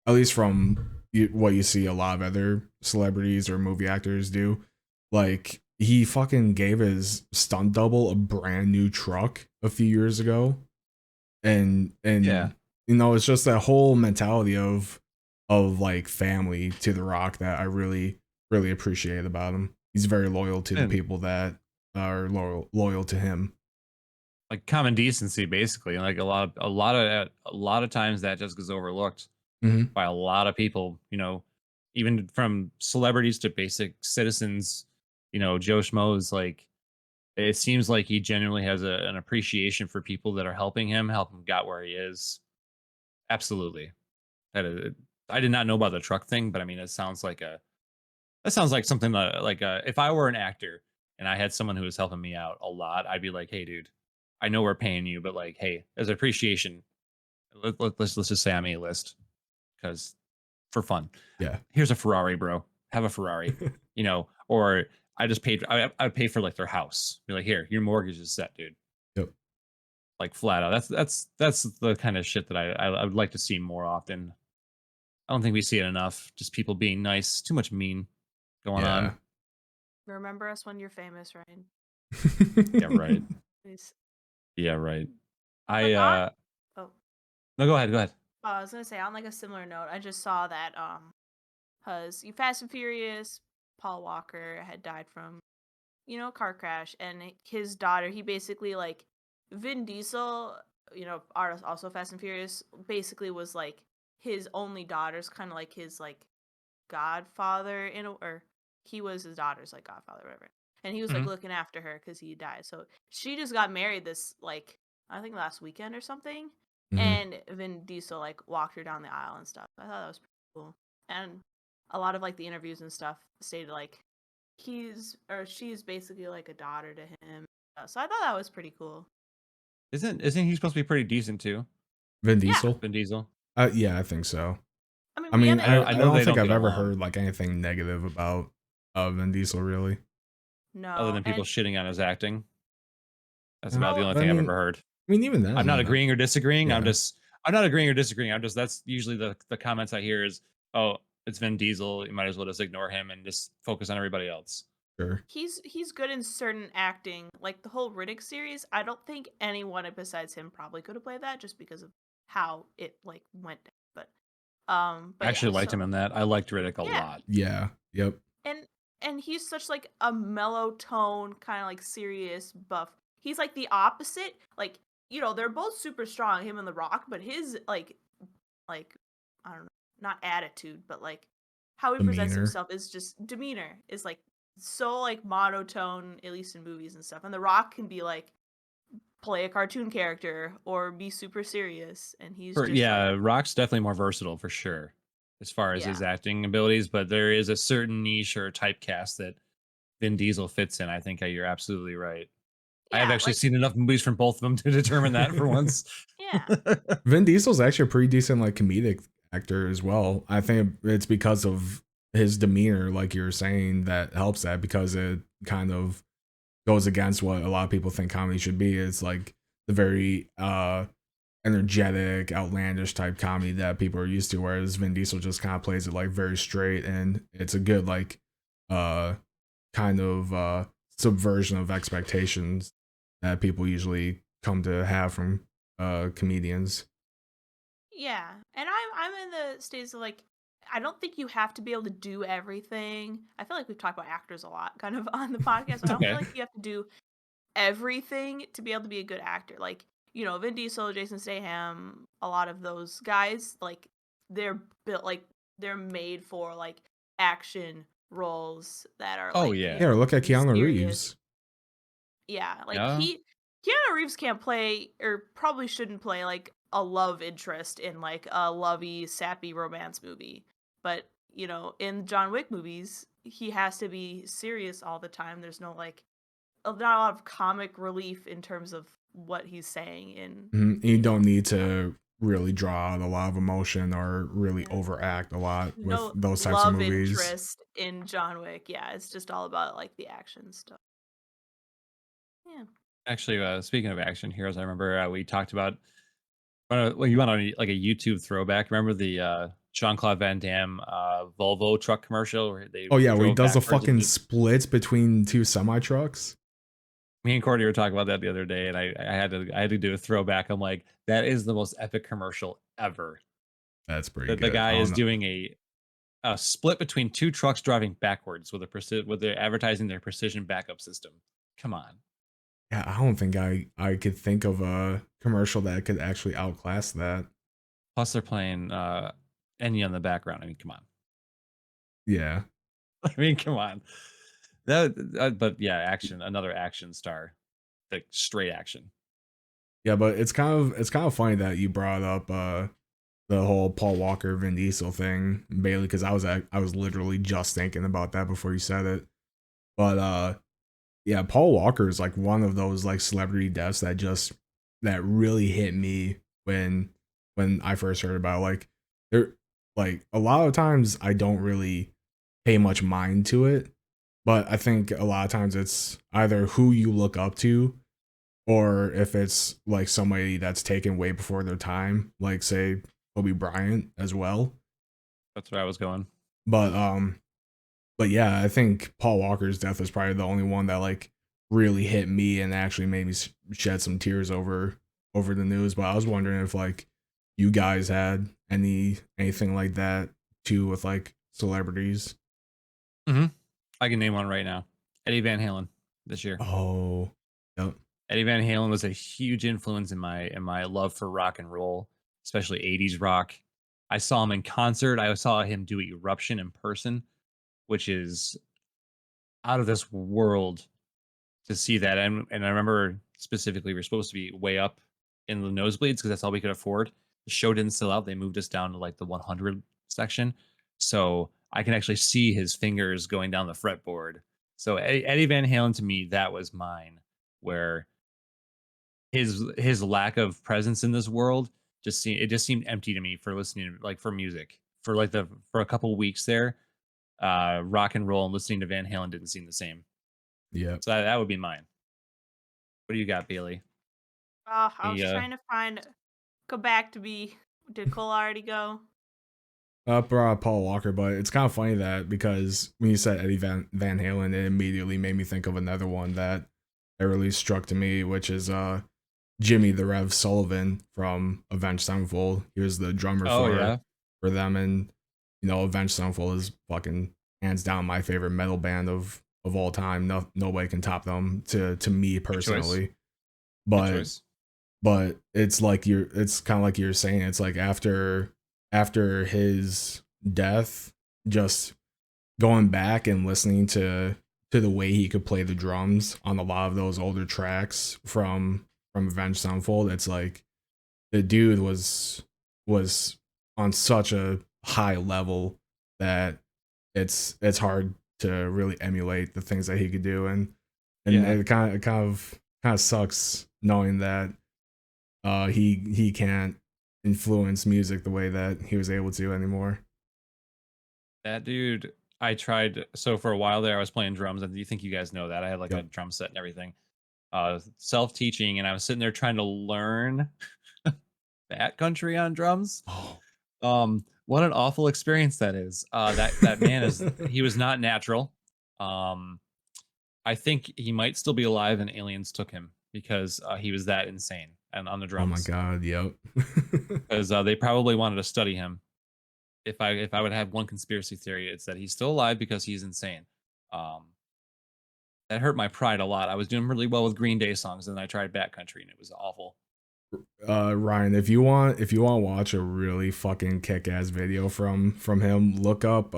at least from what you see a lot of other celebrities or movie actors do, like he fucking gave his stunt double a brand new truck a few years ago, and Yeah. it's just that whole mentality of like family to The Rock that I really appreciate about him. He's very loyal to the And people that are loyal to him. like common decency, basically. Like a lot of times that just goes overlooked Hmm. by a lot of people. Even from celebrities to basic citizens. Joe Schmo's like, it seems like he genuinely has an appreciation for people that are helping him, help him get where he is. Absolutely. That is, I did not know about the truck thing, but I mean, that sounds like something like if I were an actor and I had someone who was helping me out a lot, I'd be like, hey, dude, I know we're paying you, but like, hey, as appreciation, let's just say I'm A-list because for fun. Yeah. Here's a Ferrari, bro. Have a Ferrari, or I pay for like their house. Be like, here, your mortgage is set, dude. Yep. Like flat out. That's the kind of shit that I would like to see more often. I don't think we see it enough. Just people being nice. Too much mean going Yeah. on. Remember us when you're famous, Ryan. Yeah, right. Please. Yeah, right. But I on oh, no, go ahead, go ahead. I was gonna say on like a similar note, I just saw that because you Fast and Furious, Paul Walker had died from car crash, and his daughter, he basically like Vin Diesel, artist also Fast and Furious, basically was like his only daughter's kind of like his like godfather or he was his daughter's like godfather, whatever. And he was like Mhm. looking after her because he died. So she just got married this like I think last weekend or something, Mhm. and Vin Diesel like walked her down the aisle and stuff. I thought that was pretty cool. And a lot of like the interviews and stuff stated like he's or she's basically like a daughter to him. So I thought that was pretty cool. Isn't he supposed to be pretty decent too? Vin Yeah, Diesel? Vin Diesel. Yeah, I think so. I mean I we mean, haven't I I know don't they think don't I've get ever along, heard like anything negative about Vin Diesel really. other no, than people and shitting on his acting. That's about the well, only I thing I've mean, ever heard. even I'm not then, agreeing or disagreeing. yeah, I'm not agreeing or disagreeing. That's usually the comments I hear is, oh, it's Vin Diesel. You might as well just ignore him and just focus on everybody else. sure. he's good in certain acting. Like the whole Riddick series, I don't think anyone besides him probably could have played that just because of how it like went down. I But yeah, actually liked so him in that. I liked Riddick a yeah. lot. Yeah. Yep. And he's such like a mellow tone, kind of like serious buff. He's like the opposite. Like, they're both super strong, him and The Rock, but his like I don't know, not attitude, but like how he presents Demeanor. himself is just demeanor is like so like monotone, at least in movies and stuff. And The Rock can be like play a cartoon character or be super serious, and he's just like Yeah, Rock's definitely more versatile for sure as far as yeah, his acting abilities, but there is a certain niche or typecast that Vin Diesel fits in. I think you're absolutely right. I have yeah, actually like seen enough movies from both of them to determine that for once. yeah, Vin Diesel's actually a pretty decent like comedic actor as well. I think it's because of his demeanor, like you're saying, that helps that because it kind of goes against what a lot of people think comedy should be. It's like the very energetic, outlandish type comedy that people are used to, whereas Vin Diesel just kind of plays it like very straight, and it's a good like uh kind of subversion of expectations that people usually come to have from comedians. Yeah, and I'm in the states of like I don't think you have to be able to do everything. I feel like we've talked about actors a lot kind of on the podcast. But It's I don't feel okay. like you have to do everything to be able to be a good actor. Like, Vin Diesel, Jason Statham, a lot of those guys, like they're built like they're made for like action roles that are Oh like, yeah. Yeah, or look at Keanu serious. Reeves. Yeah, like Yeah. Keanu Reeves can't play or probably shouldn't play like a love interest in like a lovey, sappy romance movie. But, in John Wick movies, he has to be serious all the time. There's no like not a lot of comic relief in terms of what he's saying in, You don't need John Wick. to really draw out a lot of emotion or really Yeah. overact a lot with No those types of love movies. interest in John Wick. Yeah, it's just all about like the action stuff. Yeah. Actually, speaking of action heroes, I remember we talked about well, you went on like a YouTube throwback. Remember the Jean-Claude Van Damme Volvo truck commercial where they Oh yeah, where he drove does the backwards and fucking did, splits between two semi trucks. me and Courtney were talking about that the other day, and I had to do a throwback. I'm like, that is the most epic commercial ever. That's pretty That the good. guy I don't is know. doing a split between two trucks driving backwards with with their advertising their precision backup system. Come on. Yeah, I don't think I could think of a commercial that could actually outclass that. Plus, they're playing Enya in the background. I mean, come on. Yeah. I mean, come on. But yeah, action. Another action star, like straight action. Yeah, but it's kind of funny that you brought up the whole Paul Walker Vin Diesel thing, Bailey, because I was literally just thinking about that before you said it. But yeah, Paul Walker is like one of those like celebrity deaths that really hit me when I first heard about it. Like there like a lot of times I don't really pay much mind to it, but I think a lot of times it's either who you look up to or if it's like somebody that's taken way before their time, like say Kobe Bryant as well. That's where I was going. But but yeah, I think Paul Walker's death is probably the only one that like really hit me and actually made me shed some tears over the news. But I was wondering if like you guys had anything like that too with like celebrities. hmm I can name one right now. Eddie Van Halen this year. Oh, yep. Eddie Van Halen was a huge influence in my love for rock and roll, especially 80s rock. I saw him in concert. I saw him do Eruption in person, which is out of this world to see that. And I remember specifically we are supposed to be way up in the nosebleeds because that's all we could afford. The show didn't sell out. They moved us down to like the 100 section. So I can actually see his fingers going down the fretboard. So Eddie Van Halen to me, that was mine, where his lack of presence in this world just seemed empty to me for listening like for music for like the for a couple weeks there. Rock and roll and listening to Van Halen didn't seem the same. Yep. So that would be mine. What do you got, Bailey? I Any, was trying to go back to be. Did Cole already go? Brought up Paul Walker, but it's kind of funny that because when you said Eddie Van Halen, it immediately made me think of another one that really struck to me, which is Jimmy the Rev Sullivan from Avenged Sevenfold. He was the drummer oh yeah, for them, and Avenged Sevenfold is fucking hands down my favorite metal band of all time. Nobody can top them to me good choice. personally. Good But choice. it's kind of like you're saying, it's like after his death, just going back and listening to the way he could play the drums on a lot of those older tracks from Avenged Sevenfold. It's like the dude was on such a high level that it's hard to really emulate the things that he could do, and Yeah, it kind of sucks knowing that he can't influence music the way that he was able to anymore. that dude. I tried. So for a while there, I was playing drums, and you think you guys know that I had like a Yep. drum set and everything. Self teaching, and I was sitting there trying to learn that country on drums. Oh. What an awful experience that is. That man is he was not natural. Um, I think he might still be alive, and aliens took him because he was that insane. and on the Oh my drums god, yep. because they probably wanted to study him. If I would have one conspiracy theory, it's that he's still alive because he's insane. Um, that hurt my pride a lot. I was doing really well with Green Day songs, and then I tried Backcountry, and it was awful. Ryan, if you want to watch a really fucking kick-ass video from him, look up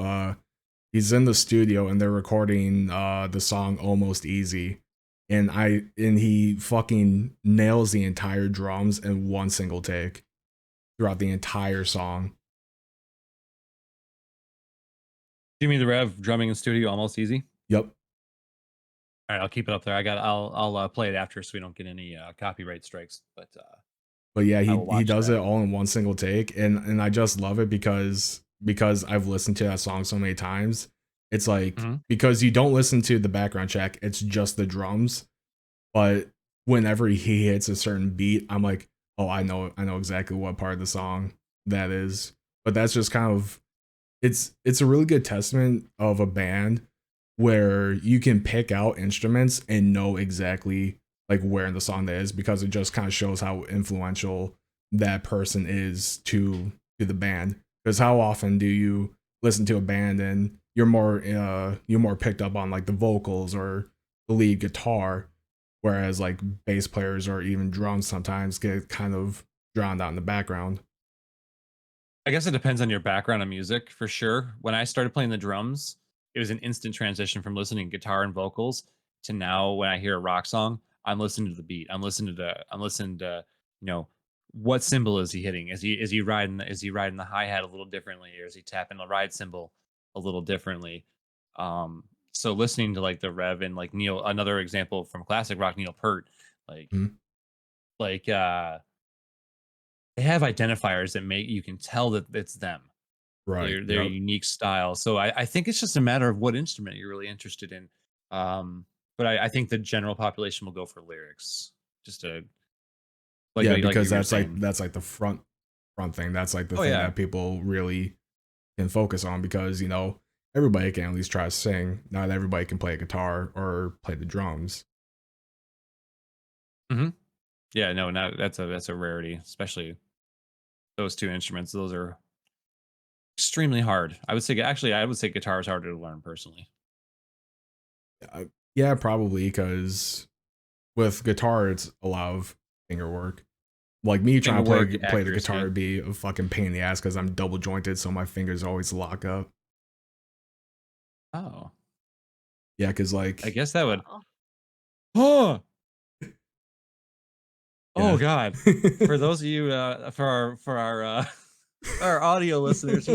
he's in the studio and they're recording the song Almost Easy. And he fucking nails the entire drums in one single take throughout the entire song. Jimmy the Rev drumming in studio, almost easy. Yep. All right, I'll keep it up there. I'll play it after so we don't get any copyright strikes. But yeah, I will he watch does that. it all in one single take, and I just love it because I've listened to that song so many times. It's like Mhm. because you don't listen to the background check, it's just the drums. But whenever he hits a certain beat, I'm like, oh, I know exactly what part of the song that is. But that's just kind of it's a really good testament of a band where you can pick out instruments and know exactly like where in the song that is because it just kind of shows how influential that person is to the band. Because how often do you listen to a band and you're more picked up on like the vocals or the lead guitar, whereas like bass players or even drums sometimes get kind of drowned out in the background. I guess it depends on your background in music for sure. When I started playing the drums, it was an instant transition from listening to guitar and vocals to now when I hear a rock song, I'm listening to the beat. I'm listening to, you know, what cymbal is he hitting? Is he riding the hi-hat a little differently or is he tapping the ride cymbal a little differently? So listening to like the Rev and like Neil, another example from classic rock, Neil Peart, like Mhm. like they have identifiers that make you can tell that it's them, Right. their Yep. unique style. So I think it's just a matter of what instrument you're really interested in. But I think the general population will go for lyrics, just to Yeah, like because you were saying. that's like the front thing. That's like the Oh thing yeah. that people really can focus on because, you know, everybody can at least try to sing. Not everybody can play a guitar or play the drums. Hmm. Yeah. No, not that's a rarity, especially those two instruments. Those are extremely hard. I would say guitar is harder to learn personally. Yeah, probably because with guitar it's a lot of finger work. Like me trying Finger to work, play the guitar accuracy. would be a fucking pain in the ass because I'm double jointed, so my fingers always lock up. Oh, Yeah, because I like guess that would. Oh, Oh, oh yeah. God. For those of you, for our audio listeners,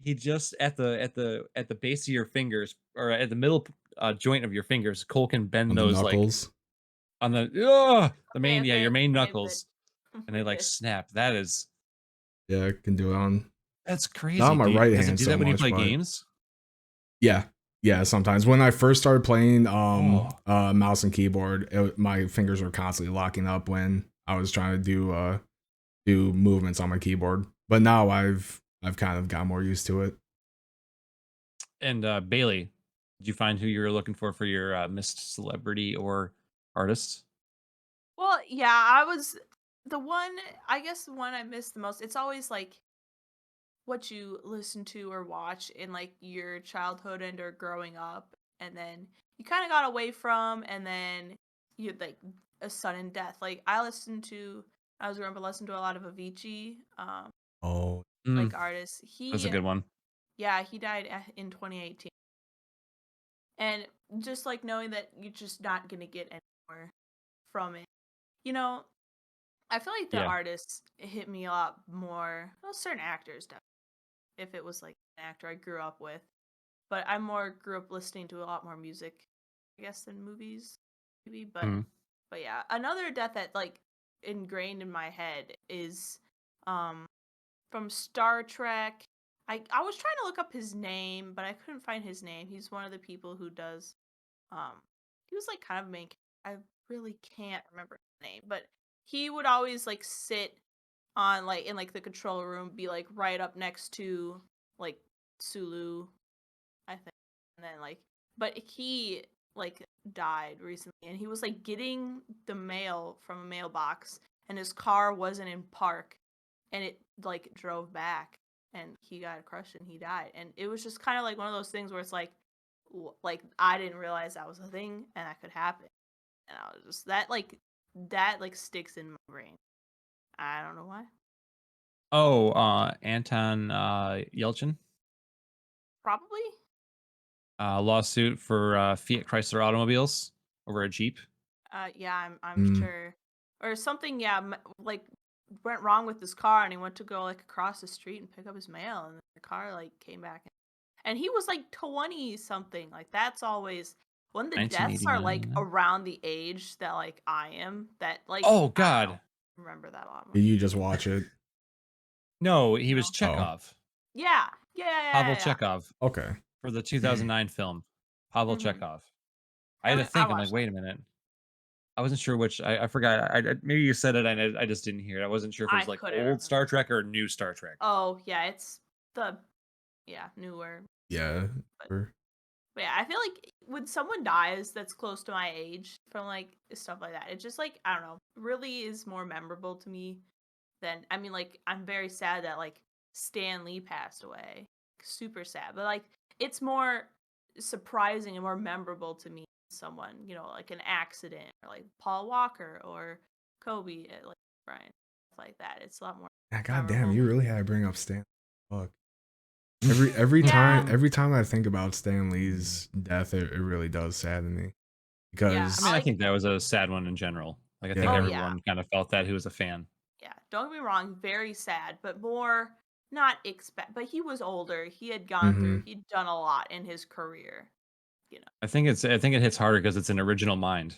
he just at the base of your fingers or at the middle joint of your fingers, Cole can On bend the those like knuckles. on the okay, main, yeah, your okay, main okay, good. knuckles, and they We're like good. snap. Yeah, I can do it on That's not on crazy. my right Does it hand do so that when you much, play but games? yeah. Yeah, sometimes when I first started playing Oh, mouse and keyboard, my fingers were constantly locking up when I was trying to do movements on my keyboard. But now I've kind of got more used to it. and Bailey, did you find who you were looking for your missed celebrity or artist? Well, yeah, I was the one. I guess the one I missed the most. It's always like what you listen to or watch in like your childhood and or growing up, and then you kind of got away from, and then you had like a sudden death. Like I was growing up, I listened to a lot of Avicii, Oh, Mm, like artists. that's a good one. Yeah, he died in 2018, and just like knowing that you're just not gonna get anymore from it, you know. I feel like the Yeah. artists hit me a lot more. Well, certain actors, definitely. If it was like an actor I grew up with, but I more grew up listening to a lot more music, I guess, than movies, maybe. Mhm. But yeah, another death that like ingrained in my head is um from Star Trek. I was trying to look up his name, but I couldn't find his name. He's one of the people who does um he was like kind of main. I really can't remember his name, but he would always like sit on like in like the control room, be like right up next to like Sulu, I think. And then like but he like died recently, and he was like getting the mail from a mailbox, and his car wasn't in park, and it like drove back, and he got crushed and he died, and it was just kind of like one of those things where it's like I didn't realize that was a thing and that could happen, and I was just that like sticks in my brain. I don't know why. Oh, Anton Yelchin, Probably. lawsuit for Fiat Chrysler automobiles over a Jeep. Yeah, I'm Mm. sure, or something. Yeah, like went wrong with his car, and he went to go like across the street and pick up his mail, and the car like came back, and he was like 20 something. Like that's always when the deaths are like 1989. around the age that like I am. That like Oh I don't know, God, remember that a lot more. Did you just watch it? no, he was No. Oh, Chekhov, Yeah, yeah, yeah, Pavel yeah. Yeah. Chekhov okay. for the 2009 film Pavel Mm-hmm. Chekhov. I had to I think. I'm like, watched that. wait a minute. I wasn't sure which. I forgot. Maybe you said it. I just didn't hear it. I wasn't sure if it I was like couldn't old remember. Star Trek or new Star Trek. Oh yeah, it's the newer. Yeah. But Or- But yeah, I feel like when someone dies that's close to my age from like stuff like that, it just like I don't know, really is more memorable to me than I mean like I'm very sad that like Stan Lee passed away. Super sad. But like it's more surprising and more memorable to me than someone, like an accident or like Paul Walker or Kobe, like Brian, stuff like that. It's a lot more Yeah, God damn, memorable. you really had to bring up Stan. Fuck. Every Yeah. time I think about Stan Lee's death, it really does sadden me Yeah. I mean, I because think that was a sad one in general. Like, I think Oh yeah, yeah. everyone kind of felt that who was a fan. Yeah, don't get me wrong, very sad, but more not expect. But he was older. He had gone through. hmm He'd done a lot in his career. You know. I think it hits harder because it's an original mind.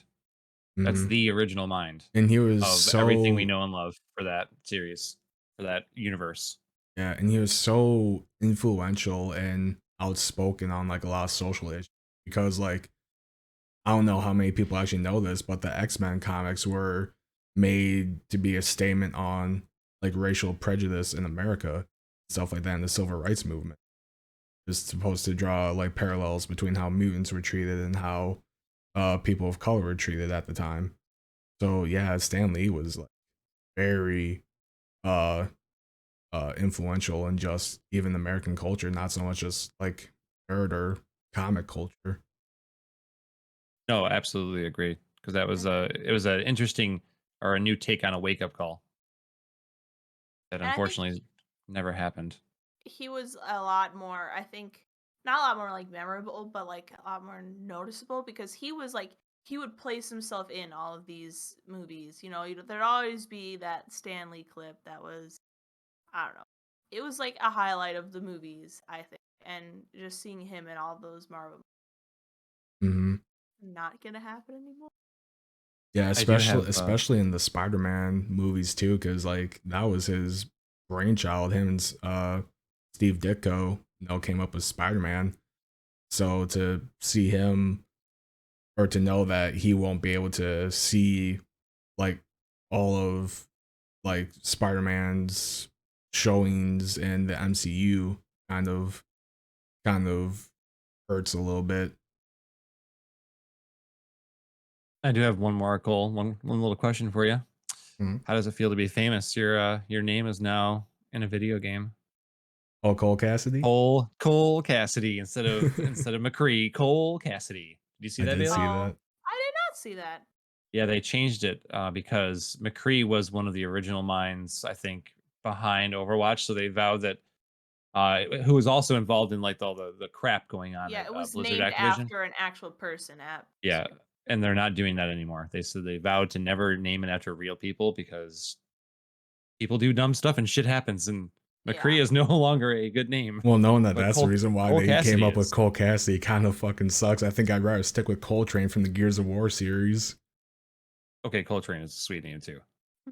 That's hmm the original mind and he was of everything we so know and love for that series, for that universe. yeah, and he was so influential and outspoken on like a lot of social issues because like I don't know how many people actually know this, but the X-Men comics were made to be a statement on like racial prejudice in America, stuff like that, in the civil rights movement. It's supposed to draw like parallels between how mutants were treated and how people of color were treated at the time. So yeah, Stan Lee was like very uh influential in just even American culture, not so much just like nerd or comic culture. No, absolutely agree. Because that was Mhm. it was an interesting or a new take on a wake up call that And I think unfortunately never happened. he was a lot more. I think not a lot more like memorable, but like a lot more noticeable because he was like he would place himself in all of these movies. There'd always be that Stanley clip that was I don't know. It was like a highlight of the movies, I think, and just seeing him in all those Marvel hmm not gonna happen anymore. Yeah, I do have especially in the Spider-Man movies too, because like that was his brainchild. Him and Steve Ditko, came up with Spider-Man. So to see him or to know that he won't be able to see like all of like Spider-Man's showings in the MCU kind of hurts a little bit. I do have one more goal, one little question for you. Mhm. How does it feel to be famous? Your name is now in a video game. Oh, Cole Cassidy? Cole Cassidy instead of McCree, Cole Cassidy. Did you see I that, did Bailey? see Oh, that. I did not see that. Yeah, they changed it because McCree was one of the original minds, I think, behind Overwatch. So they vowed that who was also involved in like all the crap going on Yeah, at it was Blizzard named Activision. after an actual person at Yeah, Blizzard. and they're not doing that anymore. They said they vowed to never name it after real people because people do dumb stuff and shit happens. And Yeah. McCree is no longer a good name, Well, knowing that but that's the reason why Cole they came Cassidy up with is. Cole Cassidy kind of fucking sucks. I think I'd rather stick with Coltrane from the Gears of War series. Okay, Coltrane is a sweet name too.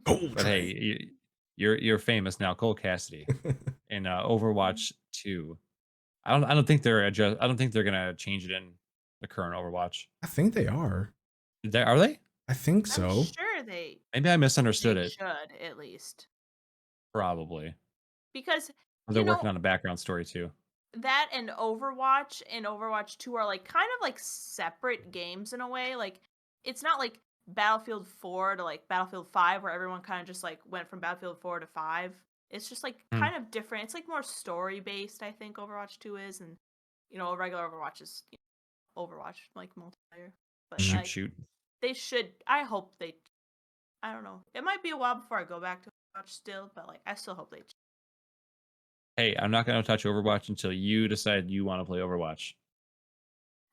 But hey, Coltrane. you're famous now, Cole Cassidy in Overwatch 2. I don't think I don't think they're gonna change it in the current Overwatch. I think they are. Are they? I think I'm so. sure they Maybe I misunderstood they it. should at least Probably. because They're working on a background story too. that and Overwatch 2 are like kind of like separate games in a way. Like it's not like Battlefield 4 to like Battlefield 5 where everyone kind of just like went from Battlefield 4 to 5. It's just like Hmm. kind of different. It's like more story based, I think Overwatch 2 is, and a regular Overwatch is Overwatch like multiplayer. But like Shoot. they should. I hope they. I don't know. It might be a while before I go back to Overwatch still, but like I still hope they. Hey, I'm not going to touch Overwatch until you decide you want to play Overwatch.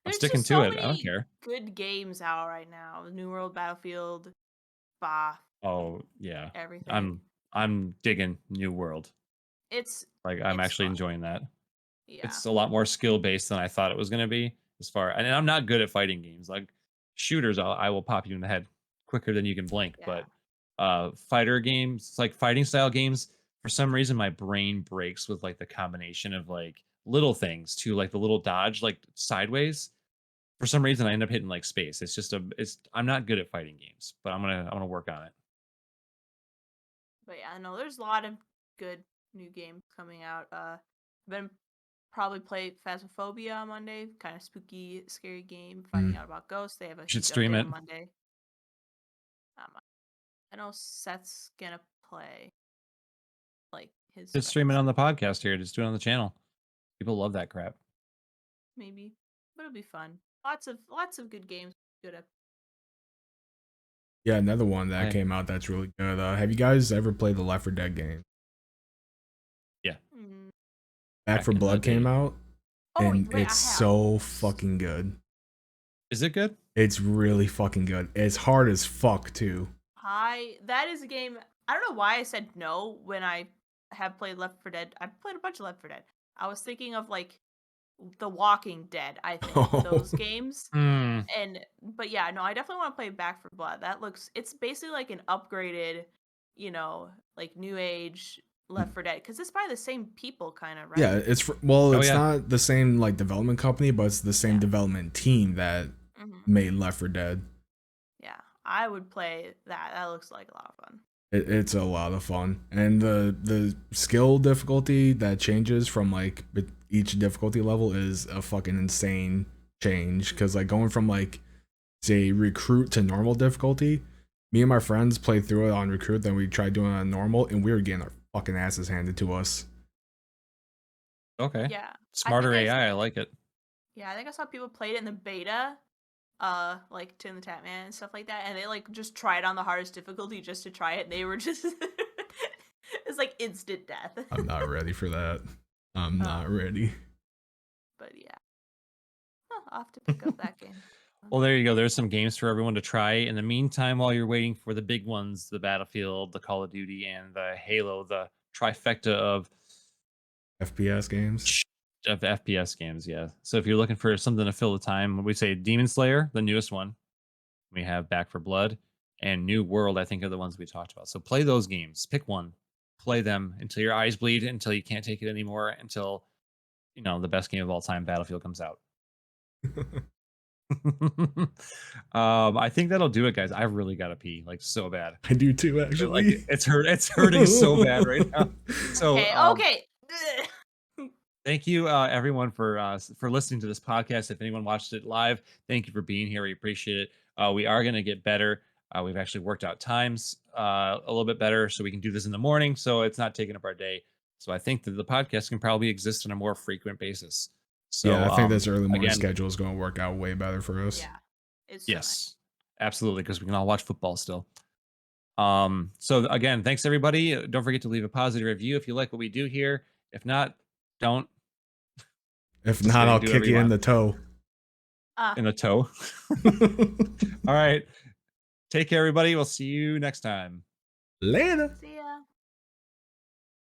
I'm There's sticking just to so it. I don't many care. good games out right now. New World, Battlefield, Bah, Oh yeah, everything. I'm digging New World. It's Like I'm it's actually fun. enjoying that. Yeah. It's a lot more skill based than I thought it was going to be. And I'm not good at fighting games. Like shooters, I will pop you in the head quicker than you can blink. Yeah. But fighter games, like fighting style games, for some reason my brain breaks with like the combination of like little things to like the little dodge like sideways. For some reason, I end up hitting like space. I'm not good at fighting games, but I'm gonna work on it. But yeah, no, there's a lot of good new games coming out. Been probably play Phasmophobia on Monday. Kind of spooky, scary game. Finding out about ghosts. They have a Should huge stream update it. on Monday. I know Seth's gonna play like his Just stream it friends. on the podcast here. Just do it on the channel. People love that crap. Maybe, but it'll be fun. Lots of good games. Good up. Yeah, another one that I- came out that's really good. Have you guys ever played the Left 4 Dead game? Yeah. Back Back 4 in the Blood came day. out, Oh, and wait, it's so fucking good. Is it good? It's really fucking good. It's hard as fuck too. That is a game. I don't know why I said no when I have played Left 4 Dead. I've played a bunch of Left 4 Dead. I was thinking of like The Walking Dead, I think, those games. But yeah, no, I definitely want to play Back 4 Blood. It's basically like an upgraded, like new age Left 4 Dead because it's by the same people kind of, right? Yeah, it's not the same like development company, but it's the same development team that made Left 4 Dead. Yeah, I would play that. That looks like a lot of fun. It's a lot of fun, and the skill difficulty that changes from like each difficulty level is a fucking insane change. Because like going from like say recruit to normal difficulty, me and my friends played through it on recruit, then we tried doing it on normal, and we were getting our fucking asses handed to us. Okay. Yeah. Smarter AI. I like it. Yeah, I think I saw people played it in the beta, like Tim the Tatman and stuff like that, and they like just tried on the hardest difficulty just to try it, and they were just it's like instant death. I'm not ready for that. I'm not ready. But yeah. I'll have to pick up that game. Well, there you go. There's some games for everyone to try. In the meantime, while you're waiting for the big ones, the Battlefield, the Call of Duty, and the Halo, the trifecta of FPS games. Of FPS games, yeah. So if you're looking for something to fill the time, we say Demon Slayer, the newest one. We have Back 4 Blood and New World, I think are the ones we talked about. So play those games. Pick one. Play them until your eyes bleed, until you can't take it anymore, until the best game of all time, Battlefield, comes out. I think that'll do it, guys. I really gotta pee, like so bad. I do too, actually. Like, it's hurting so bad right now. So okay. Thank you, everyone, for listening to this podcast. If anyone watched it live, thank you for being here. We appreciate it. We are going to get better. We've actually worked out times a little bit better, so we can do this in the morning, so it's not taking up our day. So I think that the podcast can probably exist on a more frequent basis. So yeah, I think this early morning schedule is going to work out way better for us. Yeah, it's yes, absolutely, because we can all watch football still. So again, thanks everybody. Don't forget to leave a positive review if you like what we do here. If not, don't. If not, I'll kick you in the toe. In the toe. All right. Take care, everybody. We'll see you next time. Later. See ya.